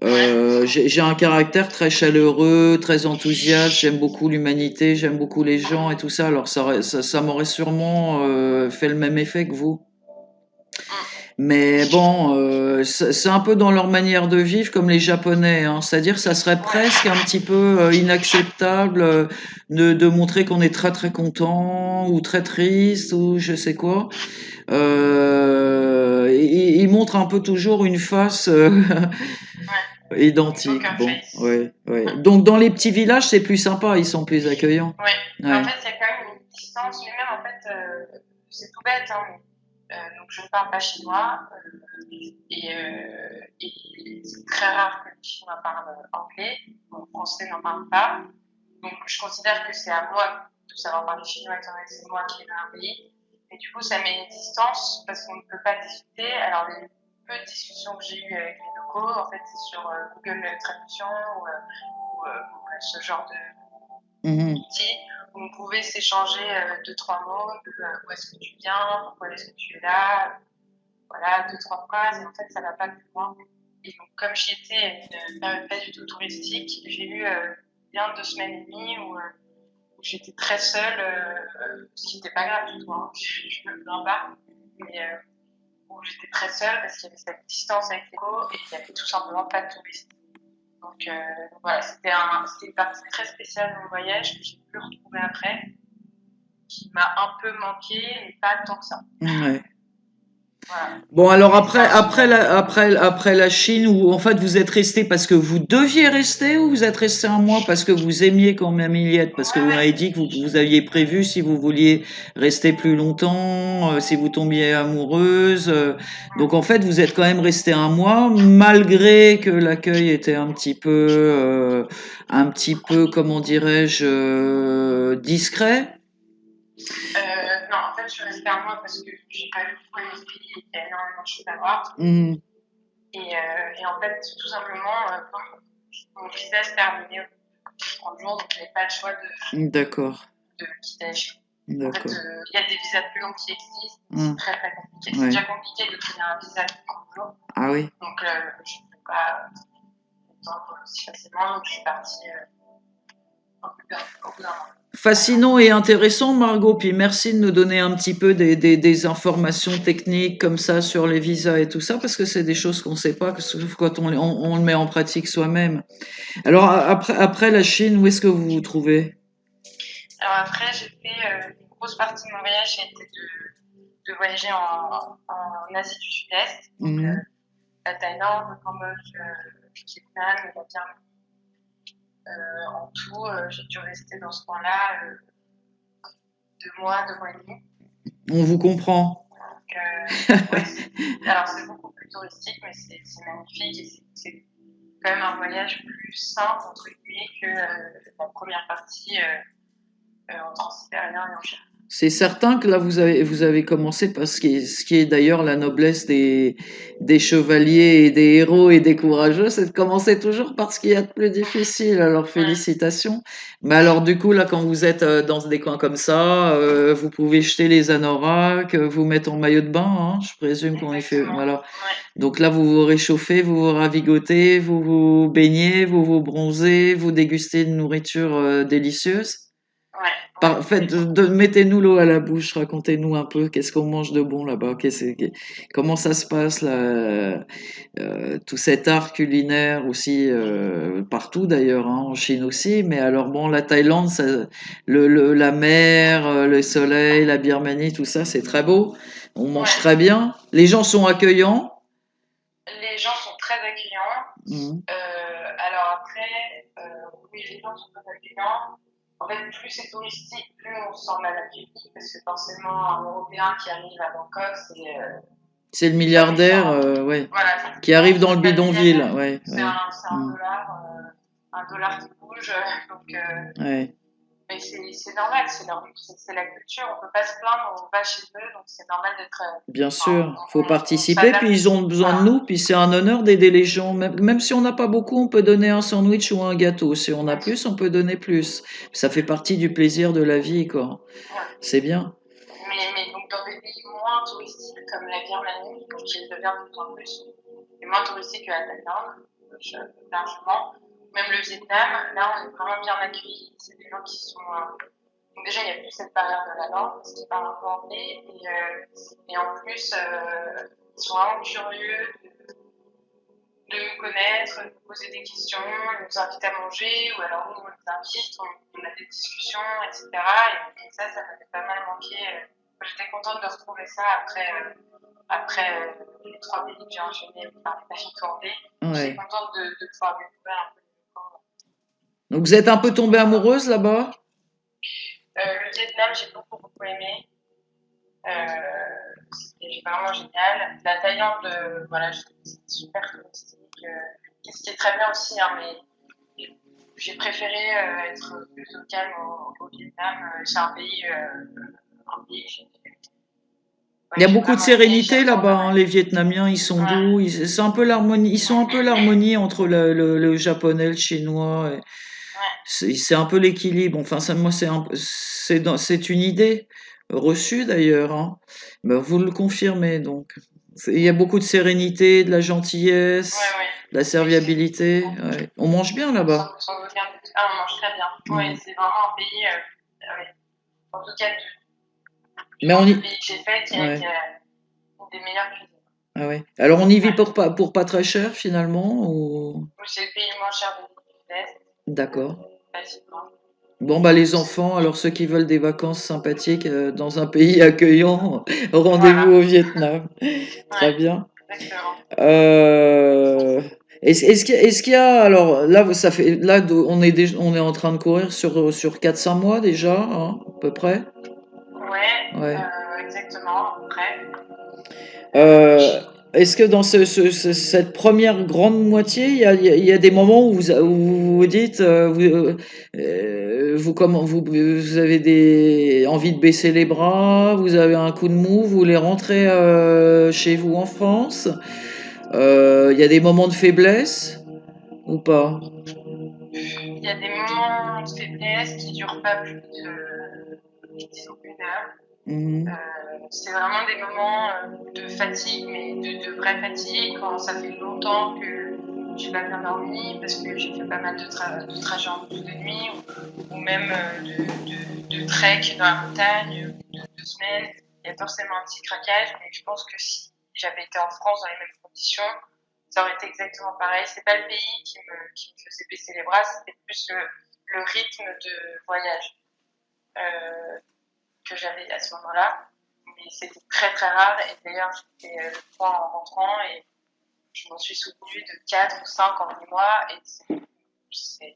Ouais. J'ai un caractère très chaleureux, très enthousiaste. J'aime beaucoup l'humanité, j'aime beaucoup les gens et tout ça. Alors ça m'aurait sûrement fait le même effet que vous. Mm. Mais bon, c'est un peu dans leur manière de vivre comme les Japonais, hein. C'est-à-dire, ça serait presque un petit peu inacceptable de montrer qu'on est très très content ou très triste ou je sais quoi. Ils montrent un peu toujours une face Ouais, une identique. poker Bon, face. ouais, ouais. Donc dans les petits villages, c'est plus sympa, ils sont plus accueillants. Ouais, mais en Ouais. fait, il y a quand même une distance, mais même en fait, c'est tout bête, hein, mais, donc je ne parle pas chinois, et c'est très rare que les Chinois parlent anglais, bon, français n'en parle pas, donc je considère que c'est à moi de savoir parler chinois, étant donné que c'est moi qui ai un pays, et du coup, ça met une distance parce qu'on ne peut pas discuter. Alors, les peu de discussions que j'ai eues avec les locaux, en fait, c'est sur Google Traduction ou ce genre Mhm. d'outils où on pouvait s'échanger deux, trois mots, où est-ce que tu viens, pourquoi est-ce que tu es là, voilà, deux, trois phrases, et en fait, ça va pas plus loin. Et donc, comme j'y étais à une période pas du tout touristique, j'ai eu bien 2 semaines et demie où j'étais très seule, ce qui n'était pas grave du tout, hein, je me plains pas, mais où j'étais très seule parce qu'il y avait cette distance avec l'écho et qu'il n'y avait tout simplement pas de touristes. Donc voilà, c'était une partie très spéciale de mon voyage que j'ai pu retrouver après, qui m'a un peu manqué, mais pas tant que ça. Ouais. Voilà. Bon, alors Mais c'est un souvenir. après la Chine, où en fait vous êtes resté parce que vous deviez rester ou vous êtes resté un mois parce que vous aimiez quand même y être, parce que Ouais, vous m'avez ouais. dit que vous aviez prévu si vous vouliez rester plus longtemps, si vous tombiez amoureuse. Donc en fait vous êtes quand même resté un mois malgré que l'accueil était un petit peu, comment dirais-je, discret. Non, en fait, je suis restée un mois parce que j'ai pas eu beaucoup aimé ce pays et qu'il y a énormément de choses à voir. Mhm. Et en fait, tout simplement, mon visa se terminait au bout de 30 jours, donc j'avais pas le choix D'accord, de quitter la Chine. En fait, d'accord. il y a des visas plus longs qui existent, mais c'est Mhm. très très compliqué. C'est Ouais. déjà compliqué de trouver un visa de 30 jours, Ah oui. donc je ne peux pas attendre si facilement, donc je suis partie au bout d'un mois. Voilà. Fascinant et intéressant, Margot. Puis merci de nous donner un petit peu des informations techniques comme ça sur les visas et tout ça, parce que c'est des choses qu'on ne sait pas, sauf quand on le met en pratique soi-même. Alors, après la Chine, où est-ce que vous vous trouvez? Alors après, j'ai fait une grosse partie de mon voyage, a été de voyager en Asie du Sud-Est, donc Mhm. la Thaïlande, le Cambodge, le Vietnam et la Birmanie. En tout, j'ai dû rester dans ce coin-là 2 mois, 2 mois et demi. On vous comprend. Ouais, alors c'est beaucoup plus touristique, mais c'est magnifique et c'est quand même un voyage plus simple, entre guillemets, que la première partie en transsibérien et en Chine. C'est certain que là, vous avez commencé par ce qui est d'ailleurs la noblesse des chevaliers et des héros et des courageux, c'est de commencer toujours par ce qu'il y a de plus difficile. Alors, Ouais, félicitations. Mais alors, du coup, là, quand vous êtes dans des coins comme ça, vous pouvez jeter les anoraks, vous mettre en maillot de bain, hein, je présume qu'on y fait, exactement. voilà. Ouais, Donc là, vous vous réchauffez, vous vous ravigotez, vous vous baignez, vous vous bronzez, vous dégustez une nourriture délicieuse. ouais, ouais, Faites, mettez-nous l'eau à la bouche, racontez-nous un peu qu'est-ce qu'on mange de bon là-bas, comment ça se passe là, tout cet art culinaire aussi, partout d'ailleurs, hein, en Chine aussi, mais alors bon, la Thaïlande, la mer, le soleil, la Birmanie, tout ça, c'est très beau, on mange ouais. très bien, les gens sont accueillants. Les gens sont très accueillants. Mhm. Alors après, oui, les gens sont très accueillants. En fait, plus c'est touristique, plus on se sent mal accueilli, parce que forcément, un Européen qui arrive à Bangkok, C'est le c'est pas milliardaire, méchant. ouais, Voilà, qui non, arrive dans le c'est pas le bidonville, milliardaire, ouais, c'est ouais, un mhm, dollar qui bouge. Donc, ouais. mais c'est normal, c'est la culture, on peut pas se plaindre, on va chez eux, donc c'est normal d'être. Bien Enfin, sûr, faut on participer, puis ils s'adapte. ont besoin de Voilà. nous, puis c'est un honneur d'aider les gens. Même si on n'a pas beaucoup, on peut donner un sandwich ou un gâteau. Si on a plus, on peut donner plus. Ça fait partie du plaisir de la vie, quoi. Ouais. C'est bien. Mais donc dans des pays moins touristiques comme la Birmanie, qui le devient de plus en plus, et moins touristique que la Thaïlande, largement, même le Vietnam, là on est vraiment bien accueillis. C'est des gens qui sont. Donc déjà il n'y a plus cette barrière de la langue, parce qu'ils parlent un peu anglais, et en plus Ils sont vraiment curieux de nous connaître, de nous poser des questions, ils nous invitent à manger, ou alors nous, on les invite, on a des discussions, etc. Et ça m'avait pas mal manqué. J'étais contente de retrouver ça après les 3 pays que j'ai enchaînés par les pays tournés. J'étais Ouais. contente de pouvoir découvrir un peu le corps. Donc vous êtes un peu tombée amoureuse là-bas? Le Vietnam, j'ai beaucoup aimé. C'était vraiment génial. La Thaïlande, voilà, c'était super touristique. Ce qui est très bien aussi, hein, mais j'ai préféré être plus au calme au Vietnam. C'est un pays que Il y a j'ai beaucoup de vraiment aimé, j'y sérénité là-bas, hein. retournerai. Les Vietnamiens, ils sont doux. Ouais, C'est un peu l'harmonie. Ils sont un peu ouais, l'harmonie entre le japonais, le chinois. ouais. C'est un peu l'équilibre. Enfin, ça, moi, c'est une idée reçue d'ailleurs, hein. Ben, vous le confirmez donc. Il y a beaucoup de sérénité, de la Ouais, gentillesse, ouais. de la Oui, c'est serviabilité. Ouais. On mange bien là-bas. sans aucun doute. Ah, on mange très bien. Ouais, Mm. c'est vraiment un pays, ouais, en tout cas, du Mais on nombre de y, pays que j'ai fait, ouais. qui a une des meilleures cuisines. Ah ouais. Alors on y vit Ouais. pour pas très cher finalement ou... C'est le pays le moins cher de l'Est, D'accord. facilement. Bon, bah, les enfants, alors ceux qui veulent des vacances sympathiques dans un pays accueillant, rendez-vous Voilà. au Vietnam. Très Ouais, bien. exactement. Euh, est-ce qu'il y a, alors là, ça fait, là, on est en train de courir sur 4-5 mois déjà, hein, à peu près. Ouais, Ouais. exactement. Après, Euh, est-ce que dans cette première grande moitié, il y a des moments où où vous dites, vous avez envie de baisser les bras, vous avez un coup de mou, vous voulez rentrer chez vous en France? Il y a des moments de faiblesse ou pas? il y a des moments de faiblesse qui durent pas plus de, disons, 1 heure. Mhm. C'est vraiment des moments de fatigue, mais de vraie fatigue, quand ça fait longtemps que j'ai pas bien dormi, parce que j'ai fait pas mal de trajets en boucle de nuit, ou même de trek dans la montagne, ou de 2 semaines. Il y a forcément un petit craquage, mais je pense que si j'avais été en France dans les mêmes conditions, ça aurait été exactement pareil. C'est pas le pays qui me faisait baisser les bras, c'était plus le rythme de voyage euh, que j'avais à ce moment-là. Mais c'était très rare. Et d'ailleurs, j'ai fait le point en rentrant et je m'en suis souvenue de 4 ou 5 en 8 mois. Et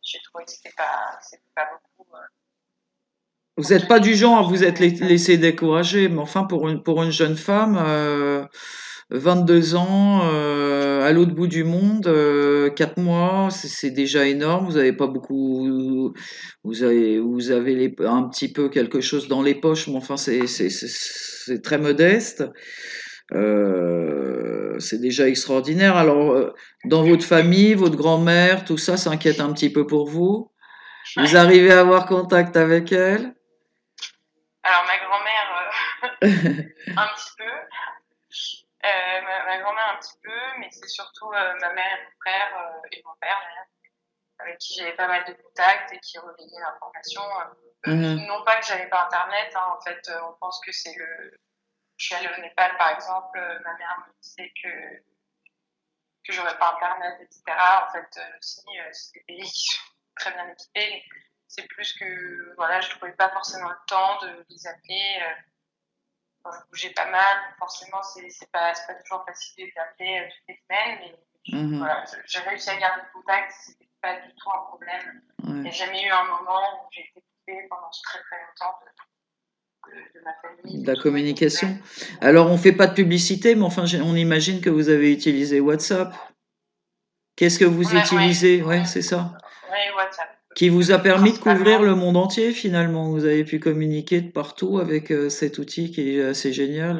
j'ai trouvé que c'était pas beaucoup Vous pour n'êtes pas tenir du genre à toute vous être une semaine. laissé décourager, mais enfin pour une jeune femme, 22 ans, à l'autre bout du monde, 4 mois, c'est déjà énorme. Vous avez pas beaucoup, vous avez un petit peu quelque chose dans les poches, mais enfin c'est très modeste. C'est déjà extraordinaire. Alors dans votre famille, votre grand-mère, tout ça s'inquiète un petit peu pour vous. Vous Ouais. arrivez à avoir contact avec elle? Alors, ma grand-mère, un petit peu. Ma grand-mère, un petit peu. Mais c'est surtout ma mère et mon frère et mon père, d'ailleurs, avec qui j'avais pas mal de contacts et qui relayaient l'information. Mhm. Non pas que j'avais pas Internet, hein, en fait, on pense que c'est je suis allée au Népal, par exemple, ma mère me disait que j'aurais pas Internet, etc. En fait, si, c'est des pays qui sont très bien équipés. C'est plus que, voilà, je trouvais pas forcément le temps de les appeler. Quand je bougeais pas mal, forcément, c'est pas toujours facile de les appeler toutes les semaines, mais Mhm. voilà, j'ai réussi à garder le contact, c'était pas du tout un problème. Il n'y Ouais. a jamais eu un moment où j'ai été coupée pendant très longtemps de ma famille, De de la tous mes communication. nouvelles. Alors, on fait pas de publicité, mais enfin, on imagine que vous avez utilisé WhatsApp. Qu'est-ce que vous utilisez? Ouais, c'est ça. Ouais, WhatsApp, Qui vous a permis de couvrir principalement. le monde entier, finalement. Vous avez pu communiquer de partout avec cet outil qui est assez génial.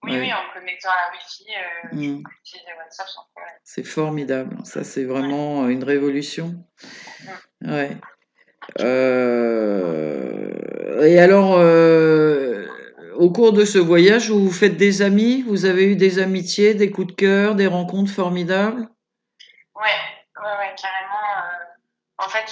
Oui, Ouais. en connectant à la Wi-Fi, je Mm. peux utiliser WhatsApp sans problème. C'est formidable. Ça, c'est Ouais. vraiment une révolution. Mm. Ouais. Et alors, au cours de ce voyage, vous vous faites des amis? Vous avez eu des amitiés, des coups de cœur, des rencontres formidables? Ouais, carrément. En fait,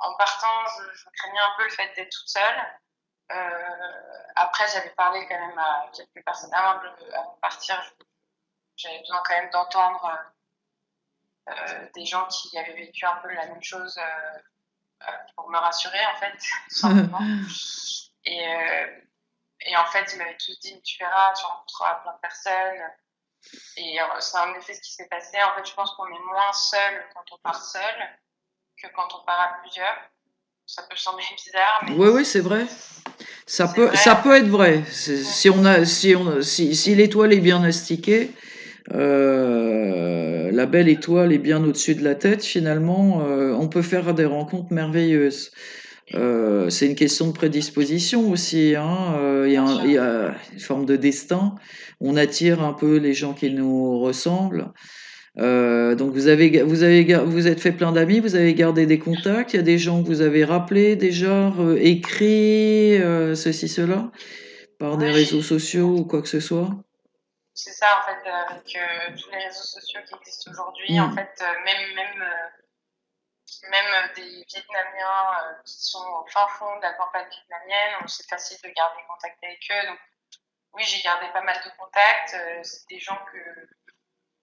en partant, je craignais un peu le fait d'être toute seule. Après, j'avais parlé quand même à quelques personnes avant de partir. J'avais besoin quand même d'entendre des gens qui avaient vécu un peu la même chose pour me rassurer, en fait, tout simplement. Et, euh, et en fait, ils m'avaient tous dit, tu verras, tu rencontreras plein de personnes. Et c'est en effet ce qui s'est passé. En fait, je pense qu'on est moins seul quand on part seul que quand on part à plusieurs. Ça peut sembler bizarre, mais Oui, oui, c'est vrai. c'est vrai, Ça en peut fait. être vrai. Mm. Si l'étoile est bien astiquée, la belle étoile est bien au-dessus de la tête, finalement, on peut faire des rencontres merveilleuses. C'est une question de prédisposition aussi, hein. Bien Il sûr. y a une forme de destin. On attire un peu les gens qui nous ressemblent. Donc vous êtes fait plein d'amis, vous avez gardé des contacts. Il y a des gens que vous avez rappelés déjà, écrits, ceci, cela, par des Oui, réseaux sociaux ou quoi que ce soit. c'est ça, en fait, avec tous les réseaux sociaux qui existent aujourd'hui, en Hmm. fait, même des Vietnamiens qui sont au fin fond de la campagne vietnamienne, c'est facile de garder contact avec eux. Donc, oui, j'ai gardé pas mal de contacts. C'est des gens que.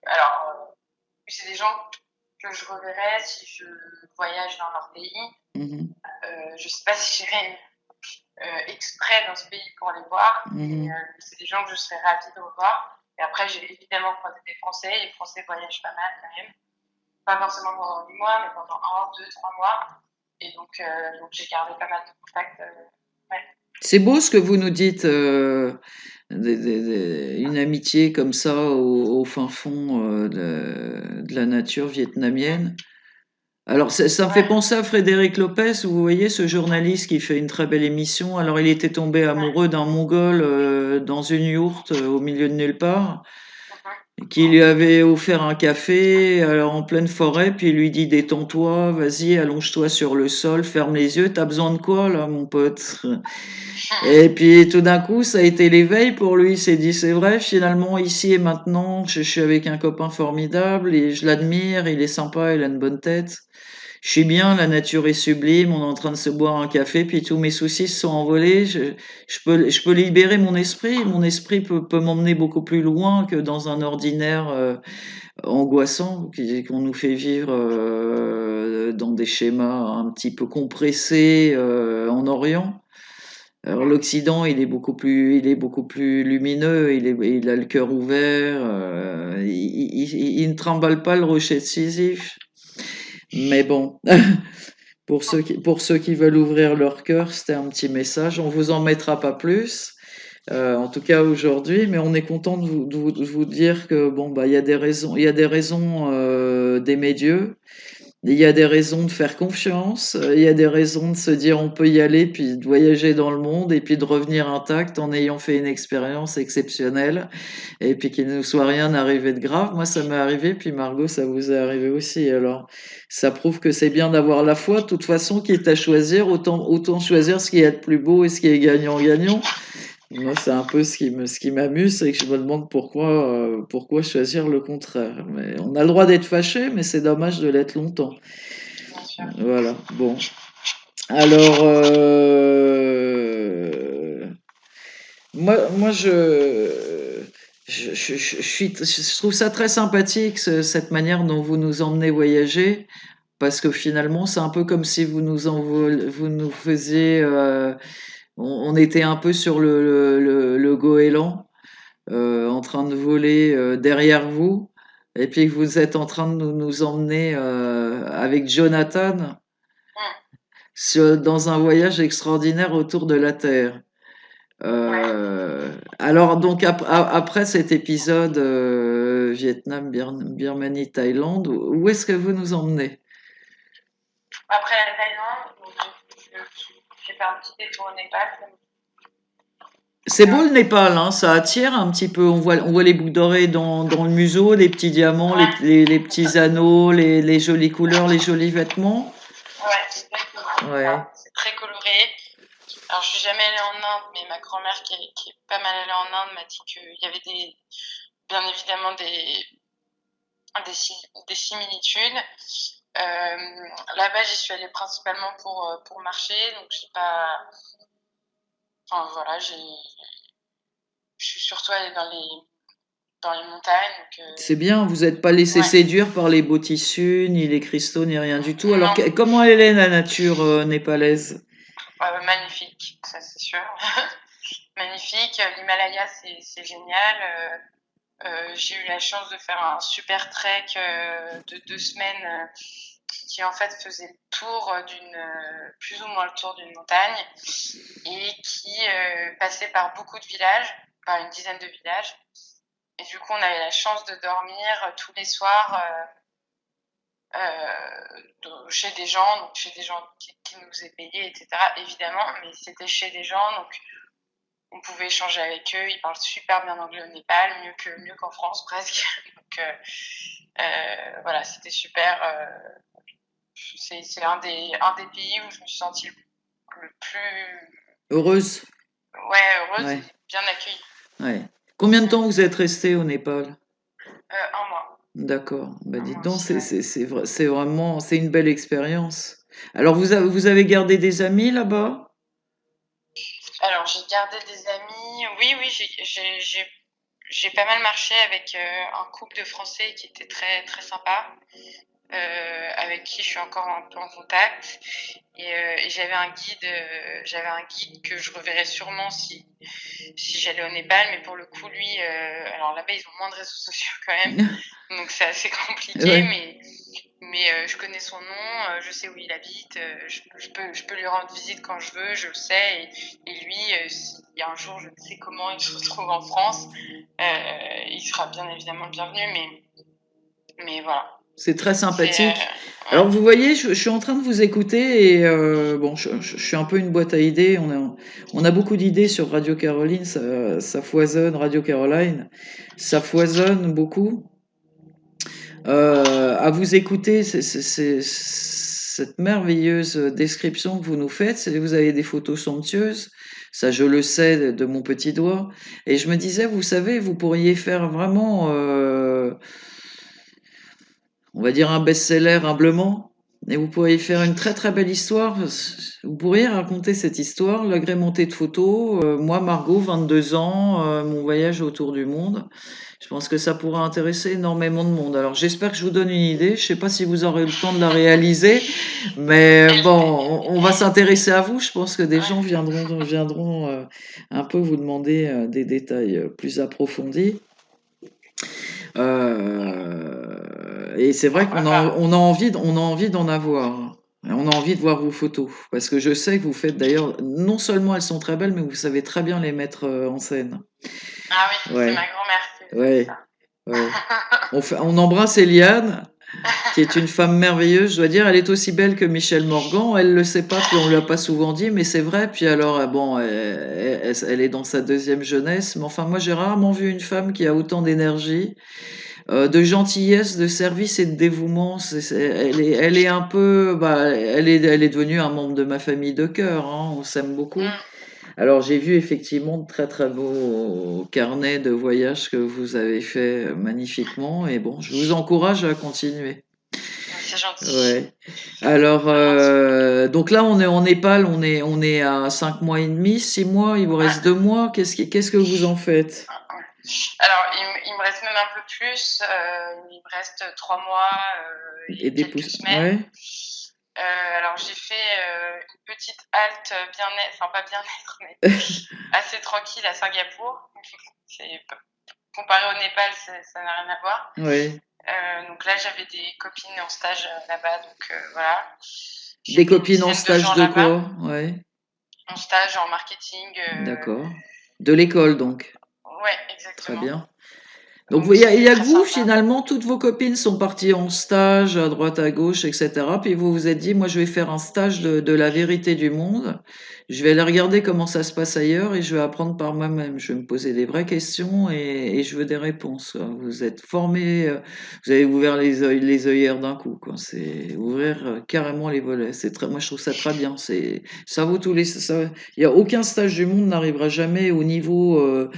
Alors, c'est des gens que je reverrai si je voyage dans leur pays. Mhm. Je sais pas si j'irai exprès dans ce pays pour les voir, mais Mhm. c'est des gens que je serais ravie de revoir. Et après, j'ai évidemment croisé des Français. Les Français voyagent pas mal quand même. Pas forcément pendant 8 mois, mais pendant 1, 2, 3 mois. Et donc j'ai gardé pas mal de contacts. Ouais. C'est beau ce que vous nous dites, une amitié comme ça au fin fond de la nature Mm. vietnamienne. Alors ça me fait Ouais. penser à Frédéric Lopez, vous voyez ce journaliste qui fait une très belle émission. Alors il était tombé Ouais. amoureux d'un Mongol dans une yourte au milieu de nulle part, Mhm. qui lui avait offert un café alors en pleine forêt, puis il lui dit détends-toi, vas-y, allonge-toi sur le sol, ferme les yeux, t'as besoin de quoi là mon pote? Et puis tout d'un coup, ça a été l'éveil pour lui. Il s'est dit, c'est vrai, finalement, ici et maintenant, je suis avec un copain formidable et je l'admire, il est sympa, il a une bonne tête. Je suis bien, la nature est sublime, on est en train de se boire un café, puis tous mes soucis se sont envolés. Je peux libérer mon esprit. Mon esprit peut m'emmener beaucoup plus loin que dans un ordinaire angoissant qu'on nous fait vivre dans des schémas un petit peu compressés en Orient. Alors Mhm. l'Occident, il est beaucoup plus lumineux, il a le cœur ouvert, il ne trimballe pas le rocher de Sisyphe. Mais bon, pour ceux qui veulent ouvrir leur cœur, c'était un petit message. On vous en mettra pas plus, en tout cas aujourd'hui, mais on est content de vous dire que bon bah il y a des raisons d'aimer Dieu. Il y a des raisons de faire confiance, il y a des raisons de se dire on peut y aller, puis de voyager dans le monde et puis de revenir intact en ayant fait une expérience exceptionnelle et puis qu'il ne nous soit rien arrivé de grave. Moi, ça m'est arrivé, puis Margot, ça vous est arrivé aussi. Alors, ça prouve que c'est bien d'avoir la foi. De toute façon, quitte à choisir, autant choisir ce qui est le plus beau et ce qui est gagnant-gagnant. Moi, c'est un peu ce qui m'amuse, c'est que je me demande pourquoi choisir le contraire. Mais on a le droit d'être fâché, mais c'est dommage de l'être longtemps. Bien sûr. Voilà, bon. Alors, moi je trouve ça très sympathique, cette manière dont vous nous emmenez voyager, parce que finalement, c'est un peu comme si vous nous faisiez, on était un peu sur le goéland, en train de voler derrière vous, et puis que vous êtes en train de nous emmener avec Jonathan Mm. dans un voyage extraordinaire autour de la Terre. Ouais. Alors donc après cet épisode Vietnam, Birmanie, Thaïlande, où est-ce que vous nous emmenez? Après la Thaïlande, j'ai fait un petit détour au Népal. C'est beau le Népal, hein, ça attire un petit peu. On voit les boucles d'oreilles dans le museau, les petits diamants, Ouais, les petits anneaux, les jolies couleurs, les jolis vêtements. ouais, exactement. C'est Ouais. ça. C'est très coloré. Alors, je suis jamais allée en Inde, mais ma grand-mère qui est pas mal allée en Inde m'a dit qu'il y avait bien évidemment des similitudes. Là-bas, j'y suis allée principalement pour marcher, donc j'ai pas, Enfin voilà, je suis surtout allée dans les montagnes. Donc, C'est bien, vous n'êtes pas laissé ouais, séduire par les beaux tissus, ni les cristaux, ni rien du tout. Alors, non, comment elle est la nature népalaise? magnifique, ça c'est sûr. Magnifique. L'Himalaya, c'est génial. J'ai eu la chance de faire un super trek de 2 semaines qui en fait faisait le tour plus ou moins le tour d'une montagne et qui passait par beaucoup de villages, par une dizaine de villages. Et du coup, on avait la chance de dormir tous les soirs chez des gens, donc chez des gens qui nous épayaient, etc. Évidemment, mais c'était chez des gens, donc on pouvait échanger avec eux. Ils parlent super bien anglais au Népal, mieux qu'en France presque. Donc voilà, c'était super. C'est un des pays où je me suis sentie le plus Heureuse? heureuse Ouais, et bien accueillie. ouais. Combien de Mm. temps vous êtes resté au Népal? 1 mois. D'accord. Bah, Un dites mois donc, aussi, ouais. c'est vraiment, c'est une belle expérience. Alors, vous avez gardé des amis là-bas? Alors, j'ai gardé des amis. Oui, oui, j'ai pas mal marché avec un couple de Français qui était très, très sympa, avec qui je suis encore un peu en contact. Et j'avais un guide que je reverrai sûrement si j'allais au Népal, mais pour le coup, lui, alors là-bas, ils ont moins de réseaux sociaux quand même, donc c'est assez compliqué, Ouais. mais je connais son nom, je sais où il habite, je peux lui rendre visite quand je veux, je le sais, et lui, s'il y a un jour, je ne sais comment il se retrouve en France, il sera bien évidemment le bienvenu, mais voilà. C'est très C'est, sympathique. ouais. Alors, vous voyez, je suis en train de vous écouter et bon, je suis un peu une boîte à idées. On a beaucoup d'idées sur Radio Caroline, ça foisonne, Radio Caroline, ça foisonne beaucoup. À vous écouter, cette merveilleuse description que vous nous faites, vous avez des photos somptueuses, ça je le sais de mon petit doigt. Et je me disais, vous savez, vous pourriez faire vraiment on va dire un best-seller humblement, et vous pourriez faire une très très belle histoire. Vous pourriez raconter cette histoire, l'agrémenter de photos. Moi, Margot, 22 ans, mon voyage autour du monde. Je pense que ça pourra intéresser énormément de monde. Alors j'espère que je vous donne une idée. Je sais pas si vous aurez le temps de la réaliser, mais Et, bon, on va s'intéresser à vous. Je pense que des gens ouais. viendront un peu vous demander des détails plus approfondis. Et c'est vrai Pourquoi pas? on a envie d'en avoir. On a envie de voir vos photos. Parce que je sais que vous faites d'ailleurs, non seulement elles sont très belles, mais vous savez très bien les mettre en scène. Ah oui, c'est Ouais, ma grand-mère qui faisait ouais, ça. ouais. On embrasse Eliane, qui est une femme merveilleuse, je dois dire. Elle est aussi belle que Michel Morgan. Elle le sait pas, puis on lui a pas souvent dit, mais c'est vrai. Puis alors, bon, elle est dans sa deuxième jeunesse. Mais enfin, moi, j'ai rarement vu une femme qui a autant d'énergie. De gentillesse, de service et de dévouement. Elle est un peu, bah, elle est devenue un membre de ma famille de cœur, hein, on s'aime beaucoup. Mm. Alors j'ai vu effectivement de très très beaux carnets de voyage que vous avez fait magnifiquement et bon, je vous encourage à continuer. C'est gentil. Ouais. Alors C'est gentil. donc là on est en Népal, on est à 5 mois et demi, 6 mois, il vous reste Ouais. 2 mois. Qu'est-ce que vous en faites? Alors, il me reste même un peu plus. Il me reste 3 mois Et et des quelques pouces. semaines. Ouais. Alors, j'ai fait une petite halte bien-être, enfin pas bien-être, mais assez tranquille à Singapour. C'est, comparé au Népal, ça n'a rien à voir. Ouais. Donc là, j'avais des copines en stage là-bas, donc voilà. J'ai Des fait une copines en dizaine de stage jours de là-bas, quoi? Ouais, en stage en marketing. d'accord. De l'école donc. Ouais, Très exactement. bien. Donc Donc il c'était y a très que vous, sympa. finalement, toutes vos copines sont parties en stage à droite, à gauche, etc. Puis vous vous êtes dit, moi je vais faire un stage de la vérité du monde. Je vais aller regarder comment ça se passe ailleurs et je vais apprendre par moi-même. Je vais me poser des vraies questions et je veux des réponses, quoi. Vous êtes formés, vous avez ouvert les œillères d'un coup, quoi. C'est ouvrir carrément les volets. Moi je trouve ça très bien. Ça vaut tous les, il y a aucun stage du monde n'arrivera jamais au niveau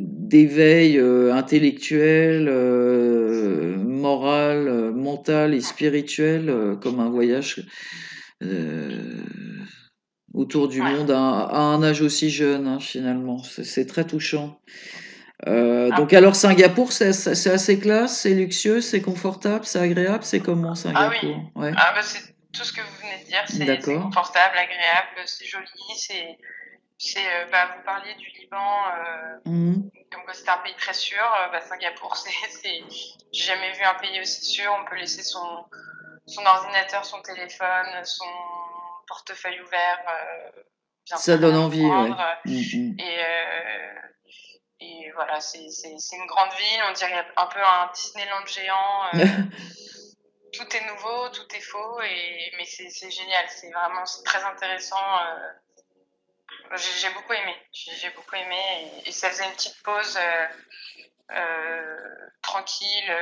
d'éveil intellectuel, moral, mental et spirituel, comme un voyage euh, autour du Ouais. monde à un âge aussi jeune, hein, finalement. C'est très touchant. Ah, Donc alors Singapour, c'est assez classe, c'est luxueux, c'est confortable, c'est agréable, c'est comment ah oui. Singapour? Ouais, Ah bah c'est tout ce que vous venez de dire. C'est d'accord. confortable, agréable, c'est joli. Bah, vous parliez du Liban, Mhm. comme quoi c'était un pays très sûr. Bah, Singapour, j'ai jamais vu un pays aussi sûr. On peut laisser son ordinateur, son téléphone, son portefeuille ouvert. Bien Ça sûr, donne rien nous envie, ouais. prendre. Mhm. Et, euh, et voilà, c'est une grande ville. On dirait un peu un Disneyland géant. Tout est nouveau, tout est faux, mais c'est génial. C'est très intéressant. J'ai beaucoup aimé. J'ai beaucoup aimé. Et ça faisait une petite pause tranquille.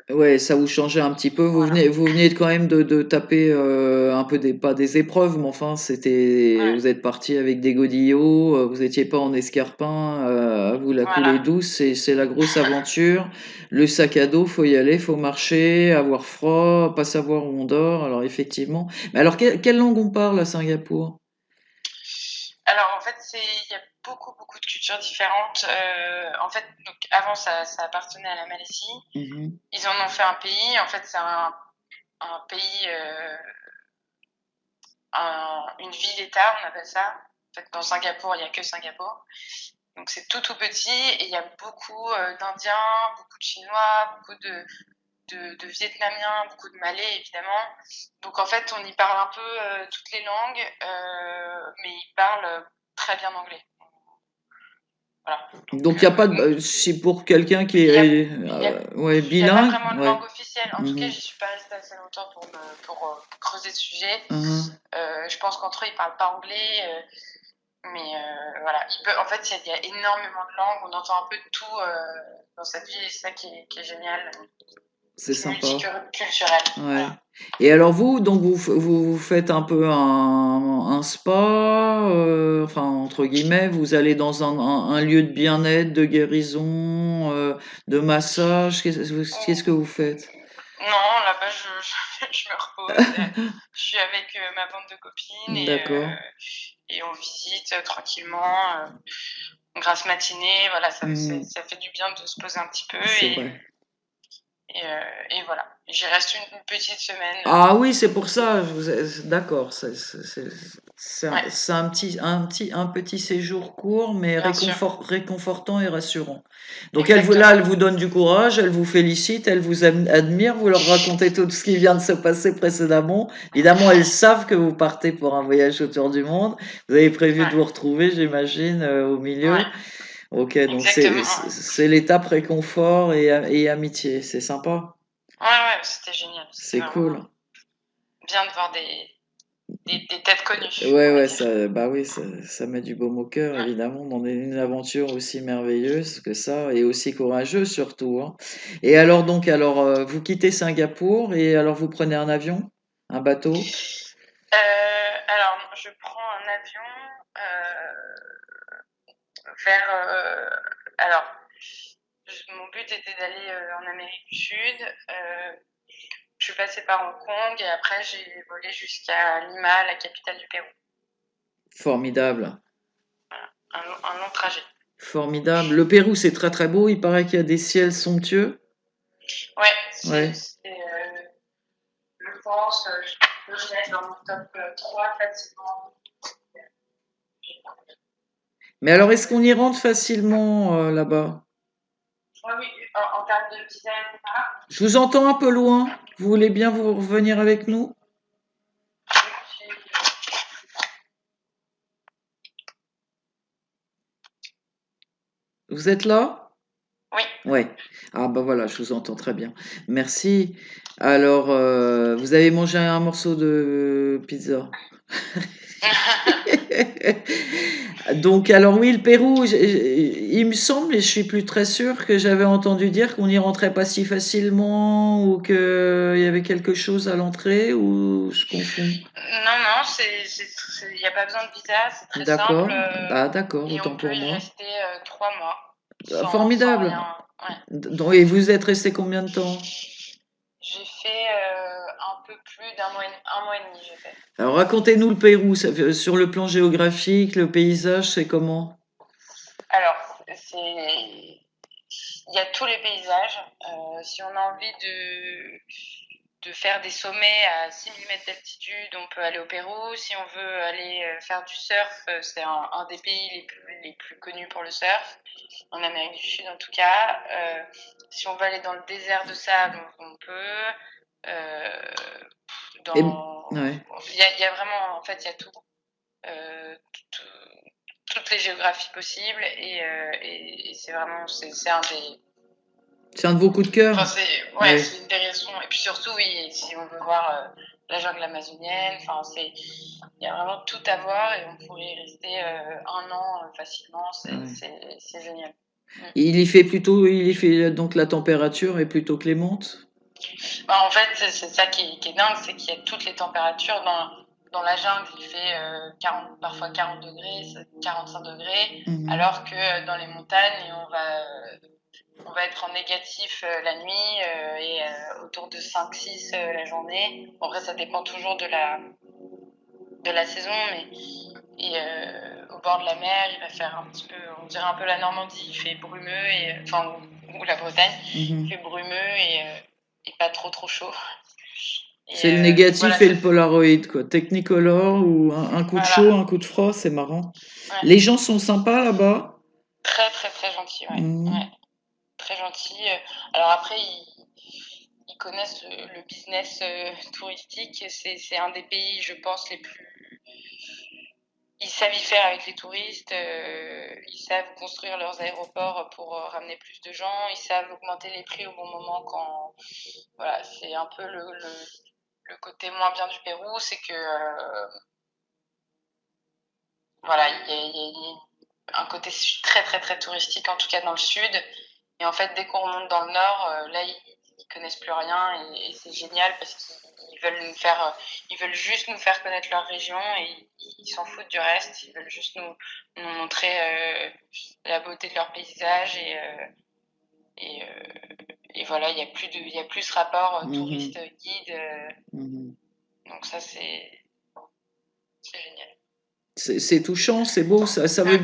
Ouais, ça vous changeait un petit peu. Voilà. Vous veniez quand même de taper un peu pas des épreuves, mais enfin, Ouais, vous êtes parti avec des godillots, vous étiez pas en escarpin, à vous la coulée voilà. douce, c'est la grosse aventure. Le sac à dos, faut y aller, faut marcher, avoir froid, pas savoir où on dort. Alors effectivement. Mais alors, quelle langue on parle à Singapour? Alors en fait, il y a beaucoup de cultures différentes. En fait, donc avant ça appartenait à la Malaisie. Mhm. Ils en ont fait un pays. En fait, c'est un pays, une ville-État, on appelle ça. En fait, dans Singapour, il n'y a que Singapour. Donc c'est tout petit et il y a beaucoup d'Indiens, beaucoup de Chinois, beaucoup de Vietnamiens, beaucoup de Malais évidemment. Donc en fait, on y parle un peu toutes les langues, mais ils parlent très bien anglais. Voilà. Donc il y a pas de, c'est pour quelqu'un qui Il y a, est il y a, ouais, il y a pas bilingue, vraiment de ouais. langue officielle. En tout cas, Mhm. j'y suis pas restée assez longtemps pour creuser le sujet. Mhm. Je pense qu'entre eux, ils parlent pas anglais. Mais voilà, en fait, il y a énormément de langues, on entend un peu de tout dans cette ville, et c'est ça qui est génial. C'est C'est sympa. multiculturel. Ouais. Voilà. Et alors vous, donc vous faites un peu un spa, enfin entre guillemets, vous allez dans un lieu de bien-être, de guérison, de massage. Qu'est-ce que vous faites? Non, là-bas, je me repose. Je suis avec ma bande de copines D'accord. et on visite tranquillement. Une grasse matinée, voilà, Mhm. ça fait du bien de se poser un petit peu C'est vrai. et voilà. J'y reste une petite semaine. Ah oui, c'est pour ça. D'accord. Ouais, C'est un petit séjour court, mais bien sûr. réconfortant et rassurant. Donc là, Exactement. elle vous donne du courage, elle vous félicite, elle vous admire, vous leur racontez tout ce qui vient de se passer précédemment. Évidemment, elles savent que vous partez pour un voyage autour du monde. Vous avez prévu de Ouais, vous retrouver, j'imagine, au ouais, milieu. Ok, donc exactement. Ouais. c'est l'étape réconfort et amitié. C'est sympa. Ouais, ouais, c'était génial. C'était C'est vraiment cool. bien de voir des têtes connues, Ouais, on va ouais, dire. bah oui, ça met du baume au cœur, Ouais, évidemment, dans une aventure aussi merveilleuse que ça, et aussi courageuse surtout, hein. Et alors, vous quittez Singapour, et alors vous prenez un avion, un bateau? alors, je prends un avion vers. Alors, mon but était d'aller en Amérique du Sud. Je suis passée par Hong Kong et après j'ai volé jusqu'à Lima, la capitale du Pérou. Formidable, Un long trajet. formidable. Le Pérou, c'est très très beau, il paraît qu'il y a des ciels somptueux. Ouais, Ouais. je pense, je peux le mettre dans mon top 3 facilement. Mais alors, est-ce qu'on y rentre facilement là-bas? Oui, oui, en termes de visa, etc. Je vous entends un peu loin. Vous voulez bien vous revenir avec nous? Vous êtes là? Oui. Ouais. Ah bah voilà, je vous entends très bien. Merci. Alors, vous avez mangé un morceau de pizza. Donc, alors oui, le Pérou, il me semble, et je suis plus très sûre, que j'avais entendu dire qu'on n'y rentrait pas si facilement ou qu'il y avait quelque chose à l'entrée, ou je confonds. Non, non, il n'y a pas besoin de visa, c'est très simple. D'accord. Ah d'accord, Et on autant peut pour y moi. rester 3 mois Ah, sans formidable. rien. Ouais. Et vous êtes resté combien de temps? J'ai fait un peu plus un mois et demi, j'ai fait. Alors racontez-nous le Pérou, sur le plan géographique, le paysage, c'est comment? Alors, il y a tous les paysages. Si on a envie de faire des sommets à 6 000 mètres d'altitude, on peut aller au Pérou. Si on veut aller faire du surf, c'est un des pays les plus connus pour le surf, en Amérique du Sud en tout cas. Si on veut aller dans le désert de sable, on peut. Euh, Et, dans... ouais. il y a vraiment, en fait, il y a tout. Euh, tout- toutes les géographies possibles et c'est vraiment c'est un des C'est un de vos coups de enfin cœur? c'est ouais Ouais. c'est une des raisons et puis surtout oui si on veut voir la jungle amazonienne enfin c'est il y a vraiment tout à voir et on pourrait y rester un an facilement Ouais. c'est génial. Il y fait donc la température est plutôt clémente. Bah, en fait c'est ça qui est dingue c'est qu'il y a toutes les températures dans la jungle il fait 40 parfois 40 degrés 45 degrés Mhm. alors que dans les montagnes on va être en négatif la nuit et autour de 5-6 la journée. Bon, après, ça dépend toujours de la saison, mais au bord de la mer, il va faire un petit peu, on dirait un peu la Normandie, il fait brumeux, enfin, ou la Bretagne, il Mhm. fait brumeux et pas trop chaud. C'est le Donc voilà, négatif et le Polaroid, quoi. Technicolor ou un coup de chaud, voilà. un coup de froid, c'est marrant. Ouais. Les gens sont sympas là-bas. Très gentil, ouais. Ouais. Mhm. Très gentil. Alors après, ils connaissent le business touristique. C'est un des pays, je pense, les plus. Ils savent y faire avec les touristes. Ils savent construire leurs aéroports pour ramener plus de gens. Ils savent augmenter les prix au bon moment quand. Voilà, c'est un peu le côté moins bien du Pérou, c'est que voilà, il y a un côté très touristique, en tout cas dans le sud. Et en fait, dès qu'on remonte dans le nord, là, ils connaissent plus rien et c'est génial parce qu'ils veulent nous faire, ils veulent juste nous faire connaître leur région et ils s'en foutent du reste. Ils veulent juste nous montrer la beauté de leur paysage et, et voilà, il y a plus ce rapport Mhm. touriste-guide. Mhm. Donc ça, c'est génial. C'est touchant, c'est beau, ça veut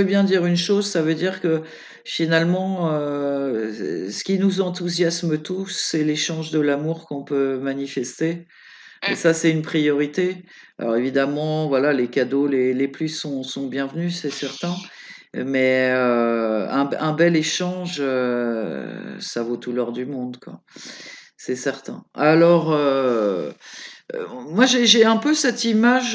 bien dire une chose, ça veut dire que finalement, ce qui nous enthousiasme tous, c'est l'échange de l'amour qu'on peut manifester. Et Mm. ça, c'est une priorité. Alors évidemment, voilà, les cadeaux, les plus sont bienvenus, c'est certain. Mais un bel échange, ça vaut tout l'or du monde, quoi. C'est certain. Alors, moi, j'ai un peu cette image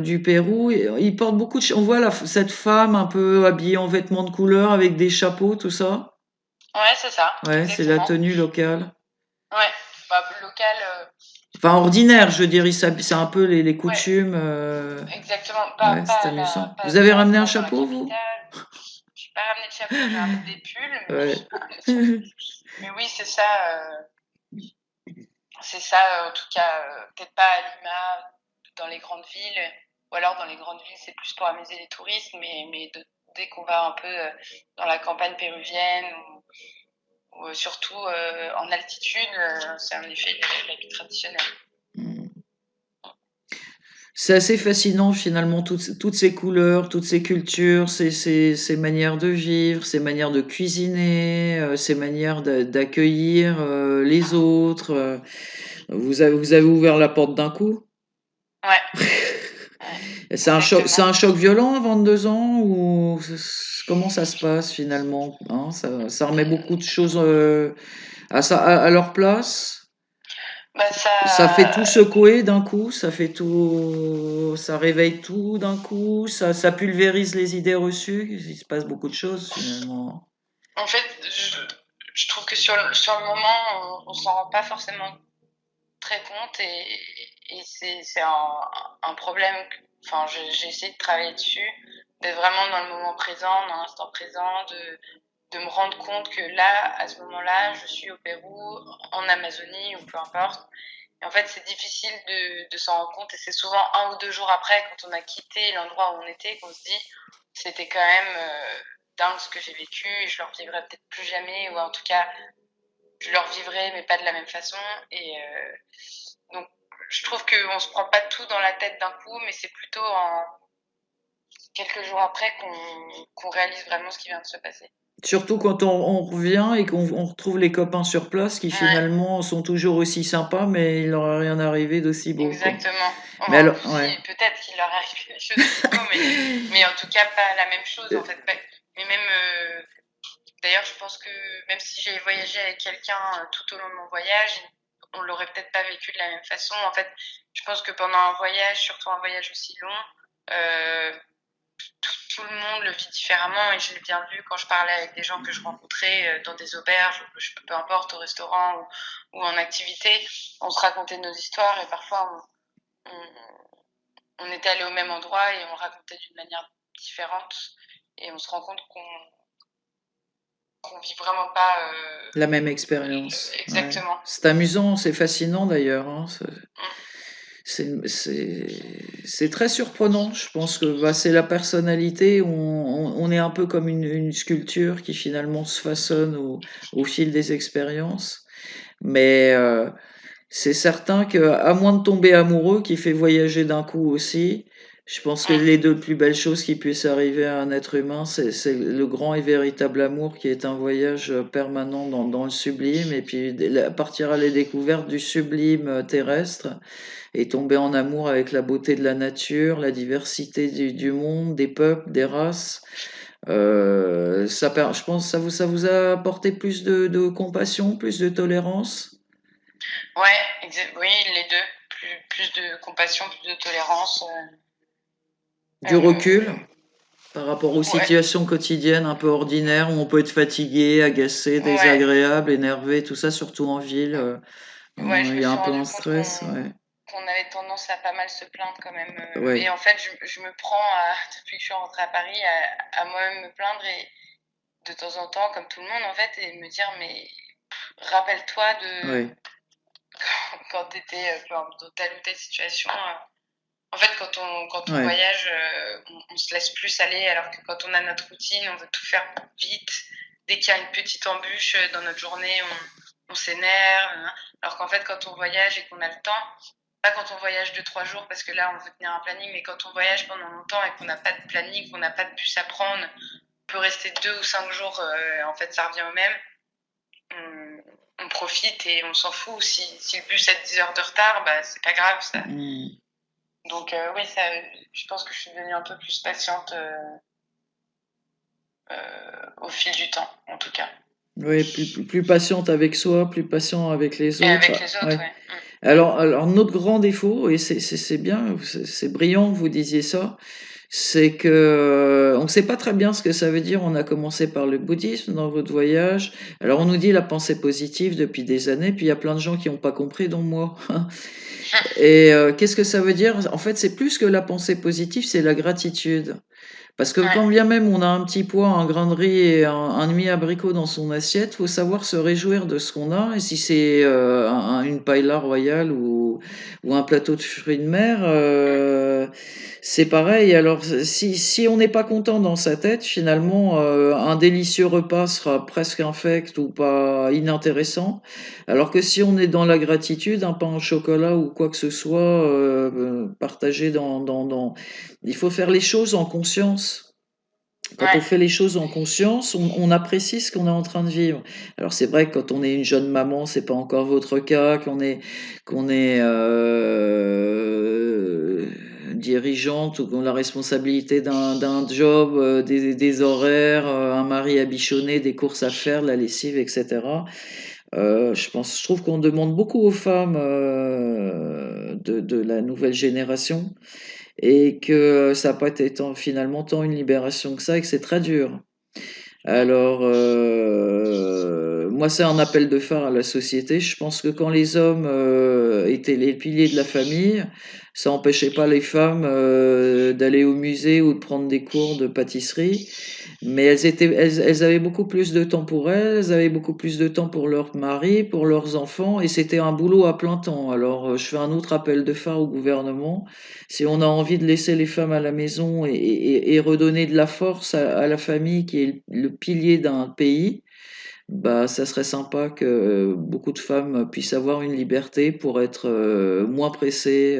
du Pérou. Il porte beaucoup on voit cette femme un peu habillée en vêtements de couleur avec des chapeaux, tout ça. Ouais, c'est ça, Ouais, c'est la exactement. tenue locale. Ouais, bah, local. Enfin, ordinaire, je dirais, c'est un peu les Ouais, coutumes. exactement. Ouais, c'est amusant. Vous avez Pas, ramené un pas dans la chapeau, vous? capitale. J'ai pas ramené de chapeau, j'ai ramené des pulls, mais j'ai Ouais. pas ramené de chapeau. Mais oui, c'est ça, en tout cas, peut-être pas à Lima, dans les grandes villes, ou alors dans les grandes villes, c'est plus pour amuser les touristes, dès qu'on va un peu dans la campagne péruvienne ou surtout en altitude, c'est en effet la vie traditionnelle. C'est assez fascinant finalement, toutes ces couleurs, toutes ces cultures, ces manières de vivre, ces manières de cuisiner, ces manières d'accueillir les autres. Vous avez ouvert la porte d'un coup? Ouais, ouais, C'est exactement. un choc violent à 22 ans ou comment ça se passe finalement, hein? Ça remet beaucoup de choses à leur place? Bah Ça fait tout ça, secouer d'un coup, ça fait tout, ça réveille tout d'un coup, ça pulvérise les idées reçues. Il se passe beaucoup de choses finalement. en fait, je trouve que sur le moment, on s'en rend pas forcément très compte et c'est un problème. Enfin, j'ai essayé de travailler dessus, d'être vraiment dans le moment présent, dans l'instant présent, de me rendre compte que là, à ce moment-là, je suis au Pérou, en Amazonie ou peu importe. Et en fait, c'est difficile de s'en rendre compte et c'est souvent 1 ou 2 jours après, quand on a quitté l'endroit où on était, qu'on se dit c'était quand même dingue ce que j'ai vécu et je le revivrai peut-être plus jamais ou en tout cas je le revivrai mais pas de la même façon et Donc, je trouve qu'on se prend pas tout dans la tête d'un coup, mais c'est plutôt en quelques jours après qu'on réalise vraiment ce qui vient de se passer. Surtout quand on revient et qu'on retrouve les copains sur place qui Ouais, finalement sont toujours aussi sympas, mais il leur a rien arrivé d'aussi beau, quoi. exactement. Mais Enfin, alors, ouais. si, peut-être qu'il leur arrive des choses aussi beaux, mais en tout cas pas la même chose en fait. Mais même, d'ailleurs, je pense que même si j'ai voyagé avec quelqu'un tout au long de mon voyage, on l'aurait peut-être pas vécu de la même façon. En fait, je pense que pendant un voyage, surtout un voyage aussi long, euh, tout le monde le vit différemment et je l'ai bien vu quand je parlais avec des gens que je rencontrais dans des auberges, peu importe, au restaurant ou en activité. On se racontait nos histoires et parfois on, on était allé au même endroit et on racontait d'une manière différente et on se rend compte qu'on vit vraiment pas La même expérience. Ouais. exactement. C'est amusant, c'est fascinant d'ailleurs, hein. Mm. C'est très surprenant. Je pense que bah, c'est la personnalité. On est un peu comme une sculpture qui finalement se façonne au fil des expériences. Mais c'est certain que, à moins de tomber amoureux, qui fait voyager d'un coup aussi, je pense que les deux plus belles choses qui puissent arriver à un être humain, c'est le grand et véritable amour qui est un voyage permanent dans le sublime, et puis partir à la découverte du sublime terrestre et tomber en amour avec la beauté de la nature, la diversité du monde, des peuples, des races. Je pense que ça vous a apporté plus de compassion, plus de tolérance, Ouais, oui, les deux. Plus de compassion, plus de tolérance. du recul Euh, par rapport aux ouais, situations quotidiennes un peu ordinaires où on peut être fatigué, agacé, ouais. désagréable, énervé, tout ça, surtout en ville. Ouais, je Il me y a un suis peu rendu un compte stress, ouais. qu'on avait tendance à pas mal se plaindre quand même. Et Ouais. en fait, je me prends depuis que je suis rentrée à Paris à moi-même me plaindre et de temps en temps, comme tout le monde en fait, et me dire mais rappelle-toi de Ouais. quand tu étais dans telle ou telle situation. En fait, quand on Ouais. voyage, on se laisse plus aller, alors que quand on a notre routine, on veut tout faire vite. Dès qu'il y a une petite embûche dans notre journée, on s'énerve. Hein. Alors qu'en fait, quand on voyage et qu'on a le temps, pas quand on voyage 2, 3 jours, parce que là, on veut tenir un planning, mais quand on voyage pendant longtemps et qu'on n'a pas de planning, qu'on n'a pas de bus à prendre, on peut rester 2 ou 5 jours, en fait, ça revient au même. On profite et on s'en fout. Si le bus a 10 heures de retard, bah, c'est pas grave, ça. Mm. Donc oui, ça, je pense que je suis devenue un peu plus patiente au fil du temps, en tout cas. Ouais, plus patiente avec soi, plus patient avec les Et autres. avec les autres, Ouais. ouais. Alors notre grand défaut, et c'est bien, c'est brillant que vous disiez ça, c'est que on ne sait pas très bien ce que ça veut dire. On a commencé par le bouddhisme dans votre voyage. Alors on nous dit la pensée positive depuis des années, puis il y a plein de gens qui n'ont pas compris, dont moi. Et qu'est-ce que ça veut dire? En fait, c'est plus que la pensée positive, c'est la gratitude. Parce que Ouais, quand bien même on a un petit pois, un grain de riz et un demi-abricot dans son assiette, faut savoir se réjouir de ce qu'on a. Et si c'est une paella royale ou un plateau de fruits de mer, c'est pareil. Alors si on n'est pas content dans sa tête, finalement, un délicieux repas sera presque infect ou pas inintéressant. Alors que si on est dans la gratitude, un pain au chocolat ou quoi que ce soit, partagé il faut faire les choses en conscience. Quand on ouais, fait les choses en conscience, on apprécie ce qu'on est en train de vivre. Alors c'est vrai que quand on est une jeune maman, c'est pas encore votre cas, qu'on est dirigeante ou qu'on a la responsabilité d'un job, des horaires, un mari à bichonner, des courses à faire, de la lessive, etc. Je trouve qu'on demande beaucoup aux femmes de la nouvelle génération et que ça n'a pas été finalement tant une libération que ça et que c'est très dur. Alors, moi, c'est un appel de phare à la société. Je pense que quand les hommes étaient les piliers de la famille, ça n'empêchait pas les femmes d'aller au musée ou de prendre des cours de pâtisserie. Mais elles avaient beaucoup plus de temps pour elles, elles avaient beaucoup plus de temps pour leur mari, pour leurs enfants, et c'était un boulot à plein temps. Alors, je fais un autre appel de phare au gouvernement. Si on a envie de laisser les femmes à la maison et redonner de la force à la famille qui est le pilier d'un pays, Bah, ça serait sympa que beaucoup de femmes puissent avoir une liberté pour être moins pressées.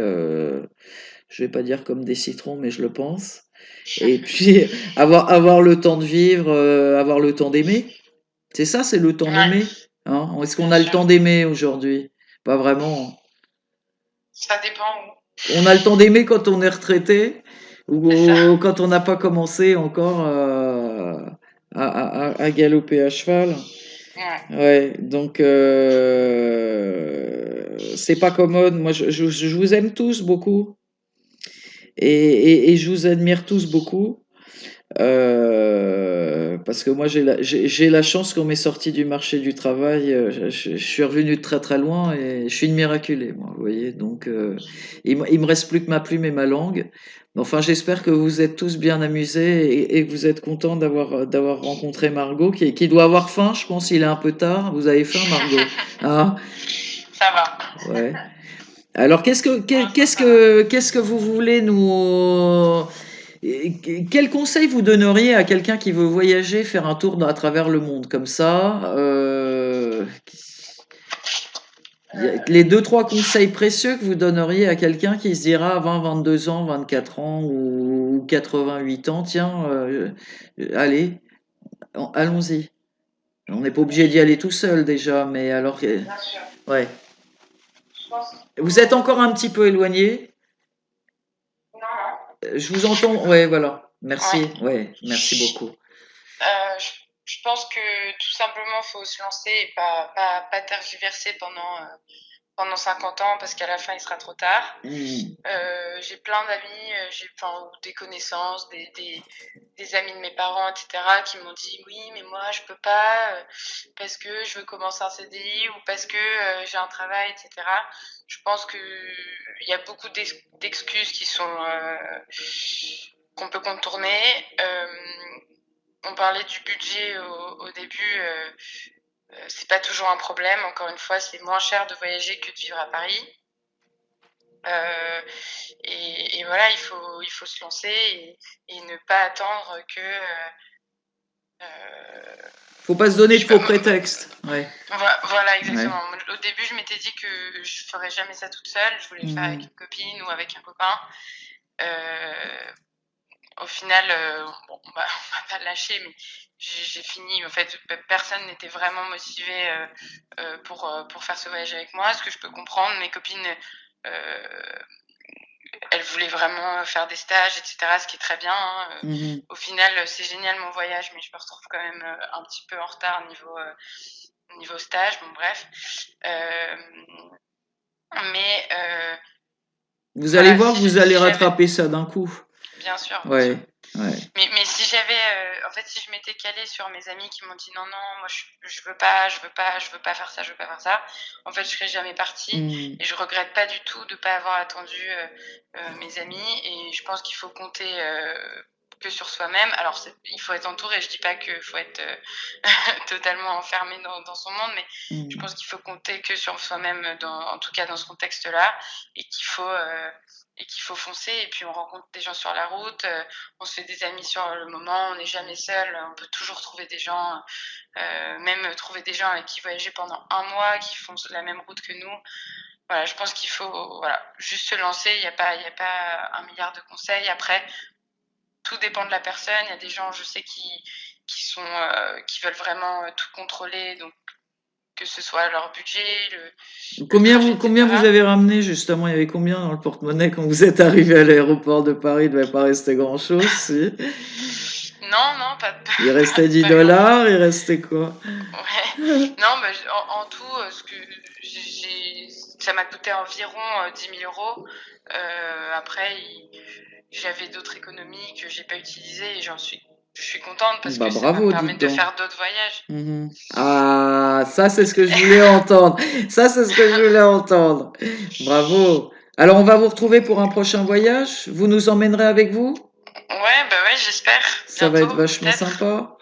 Je vais pas dire comme des citrons, mais je le pense. Et puis avoir le temps de vivre, avoir le temps d'aimer. C'est ça, c'est le temps Ouais, d'aimer. Hein? Est-ce qu'on bien a le sûr. temps d'aimer aujourd'hui? Pas vraiment. Ça dépend où. On a le temps d'aimer quand on est retraité C'est ça. ou quand on n'a pas commencé encore à galoper à cheval. Ouais. Ouais, donc c'est pas commode. Moi, je vous aime tous beaucoup et je vous admire tous beaucoup. Parce que moi, j'ai la chance qu'on m'ait sorti du marché du travail. Je suis revenu de très très loin et je suis une miraculée, moi, vous voyez. Donc, il me reste plus que ma plume et ma langue. Enfin, j'espère que vous êtes tous bien amusés et que vous êtes contents d'avoir rencontré Margot, qui doit avoir faim. Je pense qu'il est un peu tard. Vous avez faim, Margot? Hein? Ça va. Ouais. Alors, Pour l'instant, ça va. qu'est-ce que vous voulez nous... Quel conseil vous donneriez à quelqu'un qui veut voyager, faire un tour à travers le monde comme ça les deux, trois conseils précieux que vous donneriez à quelqu'un qui se dira à 20, 22 ans, 24 ans ou 88 ans, tiens, allez, allons-y. On n'est pas obligé d'y aller tout seul déjà, mais alors, Bien sûr. ouais. Je pense qu'il Vous êtes faut. encore un petit peu éloigné. Non, non. Je vous entends. Ouais, voilà. Ouais. Merci. Ouais, merci beaucoup. Je pense que tout simplement, faut se lancer et pas tergiverser pendant 50 ans parce qu'à la fin, il sera trop tard. Hmm. J'ai plein d'amis, enfin, ou des connaissances, des amis de mes parents, etc., qui m'ont dit oui, mais moi, je peux pas parce que je veux commencer un CDI ou parce que j'ai un travail, etc. Je pense que il y a beaucoup d'excuses qui sont qu'on peut contourner. On parlait du budget au début. C'est pas toujours un problème. Encore une fois, c'est moins cher de voyager que de vivre à Paris. Euh, et voilà, il faut se lancer et ne pas attendre que. Faut pas se donner Je de sais pas, faux prétextes. Ouais. voilà, Ouais. exactement. Au début, je m'étais dit que je ferais jamais ça toute seule. Je voulais le faire avec Hmm. une copine ou avec un copain. Euh, Au final, bon, on m'a pas lâché, mais j'ai fini. En fait, personne n'était vraiment motivé pour faire ce voyage avec moi, ce que je peux comprendre. Mes copines, euh, elles voulaient vraiment faire des stages, etc., ce qui est très bien. Hein. Mhm. Au final, c'est génial mon voyage, mais je me retrouve quand même un petit peu en retard niveau stage. Bon, bref. Euh, mais Vous allez voilà, voir, vous allez si j'avais. rattraper ça d'un coup. Bien sûr, bien sûr. Ouais. Ouais. Mais si j'avais, en fait, si je m'étais calée sur mes amis qui m'ont dit non, non, moi je veux pas faire ça, je veux pas faire ça, en fait, je serais jamais partie Hmm. et je regrette pas du tout de pas avoir attendu mes amis et je pense qu'il faut compter que sur soi-même. Alors, il faut être entouré, je dis pas qu'il faut être totalement enfermé dans son monde, mais je Hmm. pense qu'il faut compter que sur soi-même, en tout cas dans ce contexte-là, et qu'il faut foncer. Et puis on rencontre des gens sur la route, on se fait des amis sur le moment, on n'est jamais seul, on peut toujours trouver des gens, même trouver des gens avec qui voyager pendant un mois, qui font la même route que nous. Voilà, je pense qu'il faut voilà, juste se lancer, il y a pas un milliard de conseils. Après, tout dépend de la personne. Il y a des gens, je sais, qui veulent vraiment tout contrôler, donc que ce soit leur budget, le trajet, Combien vous etc. avez ramené justement? Il y avait combien dans le porte-monnaie quand vous êtes arrivé à l'aéroport de Paris? Il ne devait pas rester grand-chose, si. Non, non, Il restait 10 pas grand-chose. dollars, il restait quoi? Ouais. Non, bah, en tout, ça m'a coûté environ 10 000 euros. Après, j'avais d'autres économies que j'ai pas utilisées et je suis contente parce Bah que ça va me bravo, dites permettre de donc. faire d'autres voyages. Mhm. Ah, ça c'est ce que je voulais entendre. Ça c'est ce que je voulais entendre. Bravo. Alors on va vous retrouver pour un prochain voyage. Vous nous emmènerez avec vous? Ouais, bah ouais, j'espère. Ça va Bientôt, être vachement peut-être. sympa.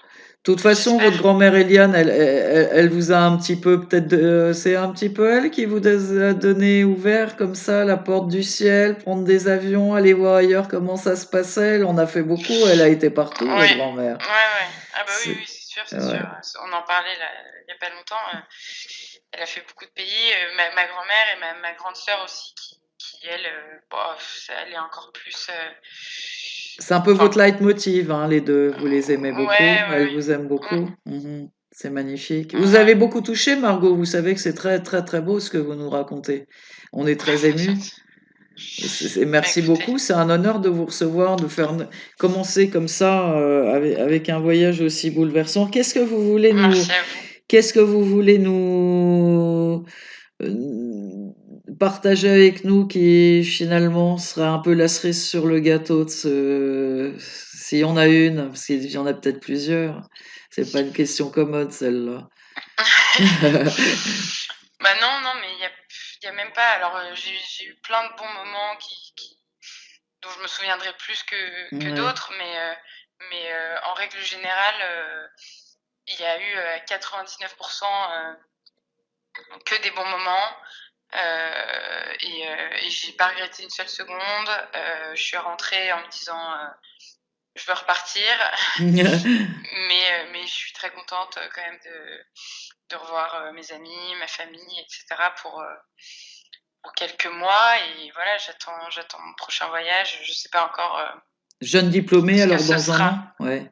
De toute façon, J'espère. votre grand-mère Eliane, elle vous a un petit peu, peut-être, c'est un petit peu elle qui vous a donné ouvert comme ça la porte du ciel, prendre des avions, aller voir ailleurs comment ça se passait. Elle en a fait beaucoup, elle a été partout, Ouais, votre grand-mère. ouais, ouais. Ah bah oui, C'est oui, c'est c'est sûr. Ouais. On en parlait là, il n'y a pas longtemps. Elle a fait beaucoup de pays. Ma grand-mère et ma grande sœur aussi, qui elle, elle est encore plus. C'est un peu Enfin, votre leitmotiv, hein, les deux. Vous les aimez beaucoup, ouais, ouais, elle ouais. vous aime Mm, beaucoup. Mhm. C'est magnifique. Vous avez ouais. beaucoup touché, Margot. Vous savez que c'est très, très, très beau ce que vous nous racontez. On est très C'est émus. gentil. Bah Merci écoutez, beaucoup. C'est un honneur de vous recevoir, de faire commencer comme ça avec un voyage aussi bouleversant. merci à vous. Qu'est-ce que vous voulez nous euh, partager avec nous qui finalement serait un peu la cerise sur le gâteau de s'il y en a une, parce qu'il y en a peut-être plusieurs. C'est pas une question commode celle-là. Bah non, non, mais il y a même pas. Alors, j'ai eu plein de bons moments dont je me souviendrai plus que Ouais. d'autres, mais en règle générale, il y a eu 99% que des bons moments. Et j'ai pas regretté une seule seconde. Je suis rentrée en me disant je veux repartir, mais je suis très contente quand même de revoir mes amis, ma famille, etc. Pour quelques mois. Et voilà, j'attends mon prochain voyage. Je sais pas encore Jeune diplômé, ce que alors ce dans un sera. an? Ouais.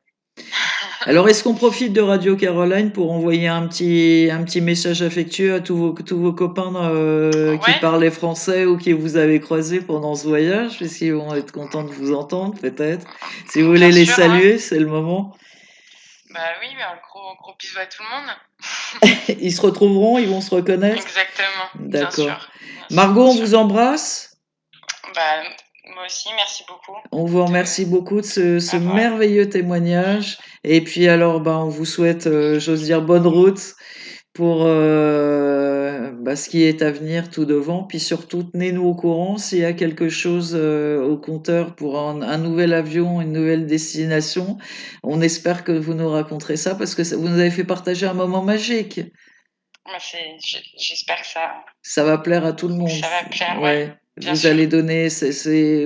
Alors, est-ce qu'on profite de Radio Caroline pour envoyer un petit message affectueux à tous vos copains qui Ouais, parlaient français ou qui vous avez croisés pendant ce voyage, puisqu'ils vont être contents de vous entendre, peut-être. Si vous voulez bien les sûr, hein. saluer, c'est le moment. Bah oui, un gros bisou à tout le monde. Ils se retrouveront, ils vont se reconnaître. Exactement, bien sûr, D'accord. bien sûr, Margot, bien on sûr. vous embrasse. Bah, moi aussi, merci beaucoup On vous de remercie beaucoup de ce m'avoir. merveilleux témoignage. Et puis alors, ben, on vous souhaite, j'ose dire, bonne route pour ce qui est à venir tout devant. Puis surtout, tenez-nous au courant s'il y a quelque chose au compteur pour un nouvel avion, une nouvelle destination. On espère que vous nous raconterez ça parce que vous nous avez fait partager un moment magique. Bah, j'espère que Ça va plaire à tout le monde. ça va plaire, ouais, Ouais, bien vous sûr. allez donner,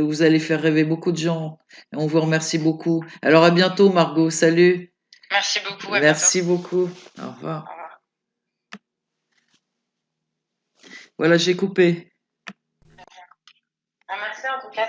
vous allez faire rêver beaucoup de gens. On vous remercie beaucoup. Alors à bientôt, Margot. Salut. Merci beaucoup, à bientôt. Merci beaucoup. Au Au revoir. revoir. Voilà, j'ai coupé. Ah, merci en tout cas.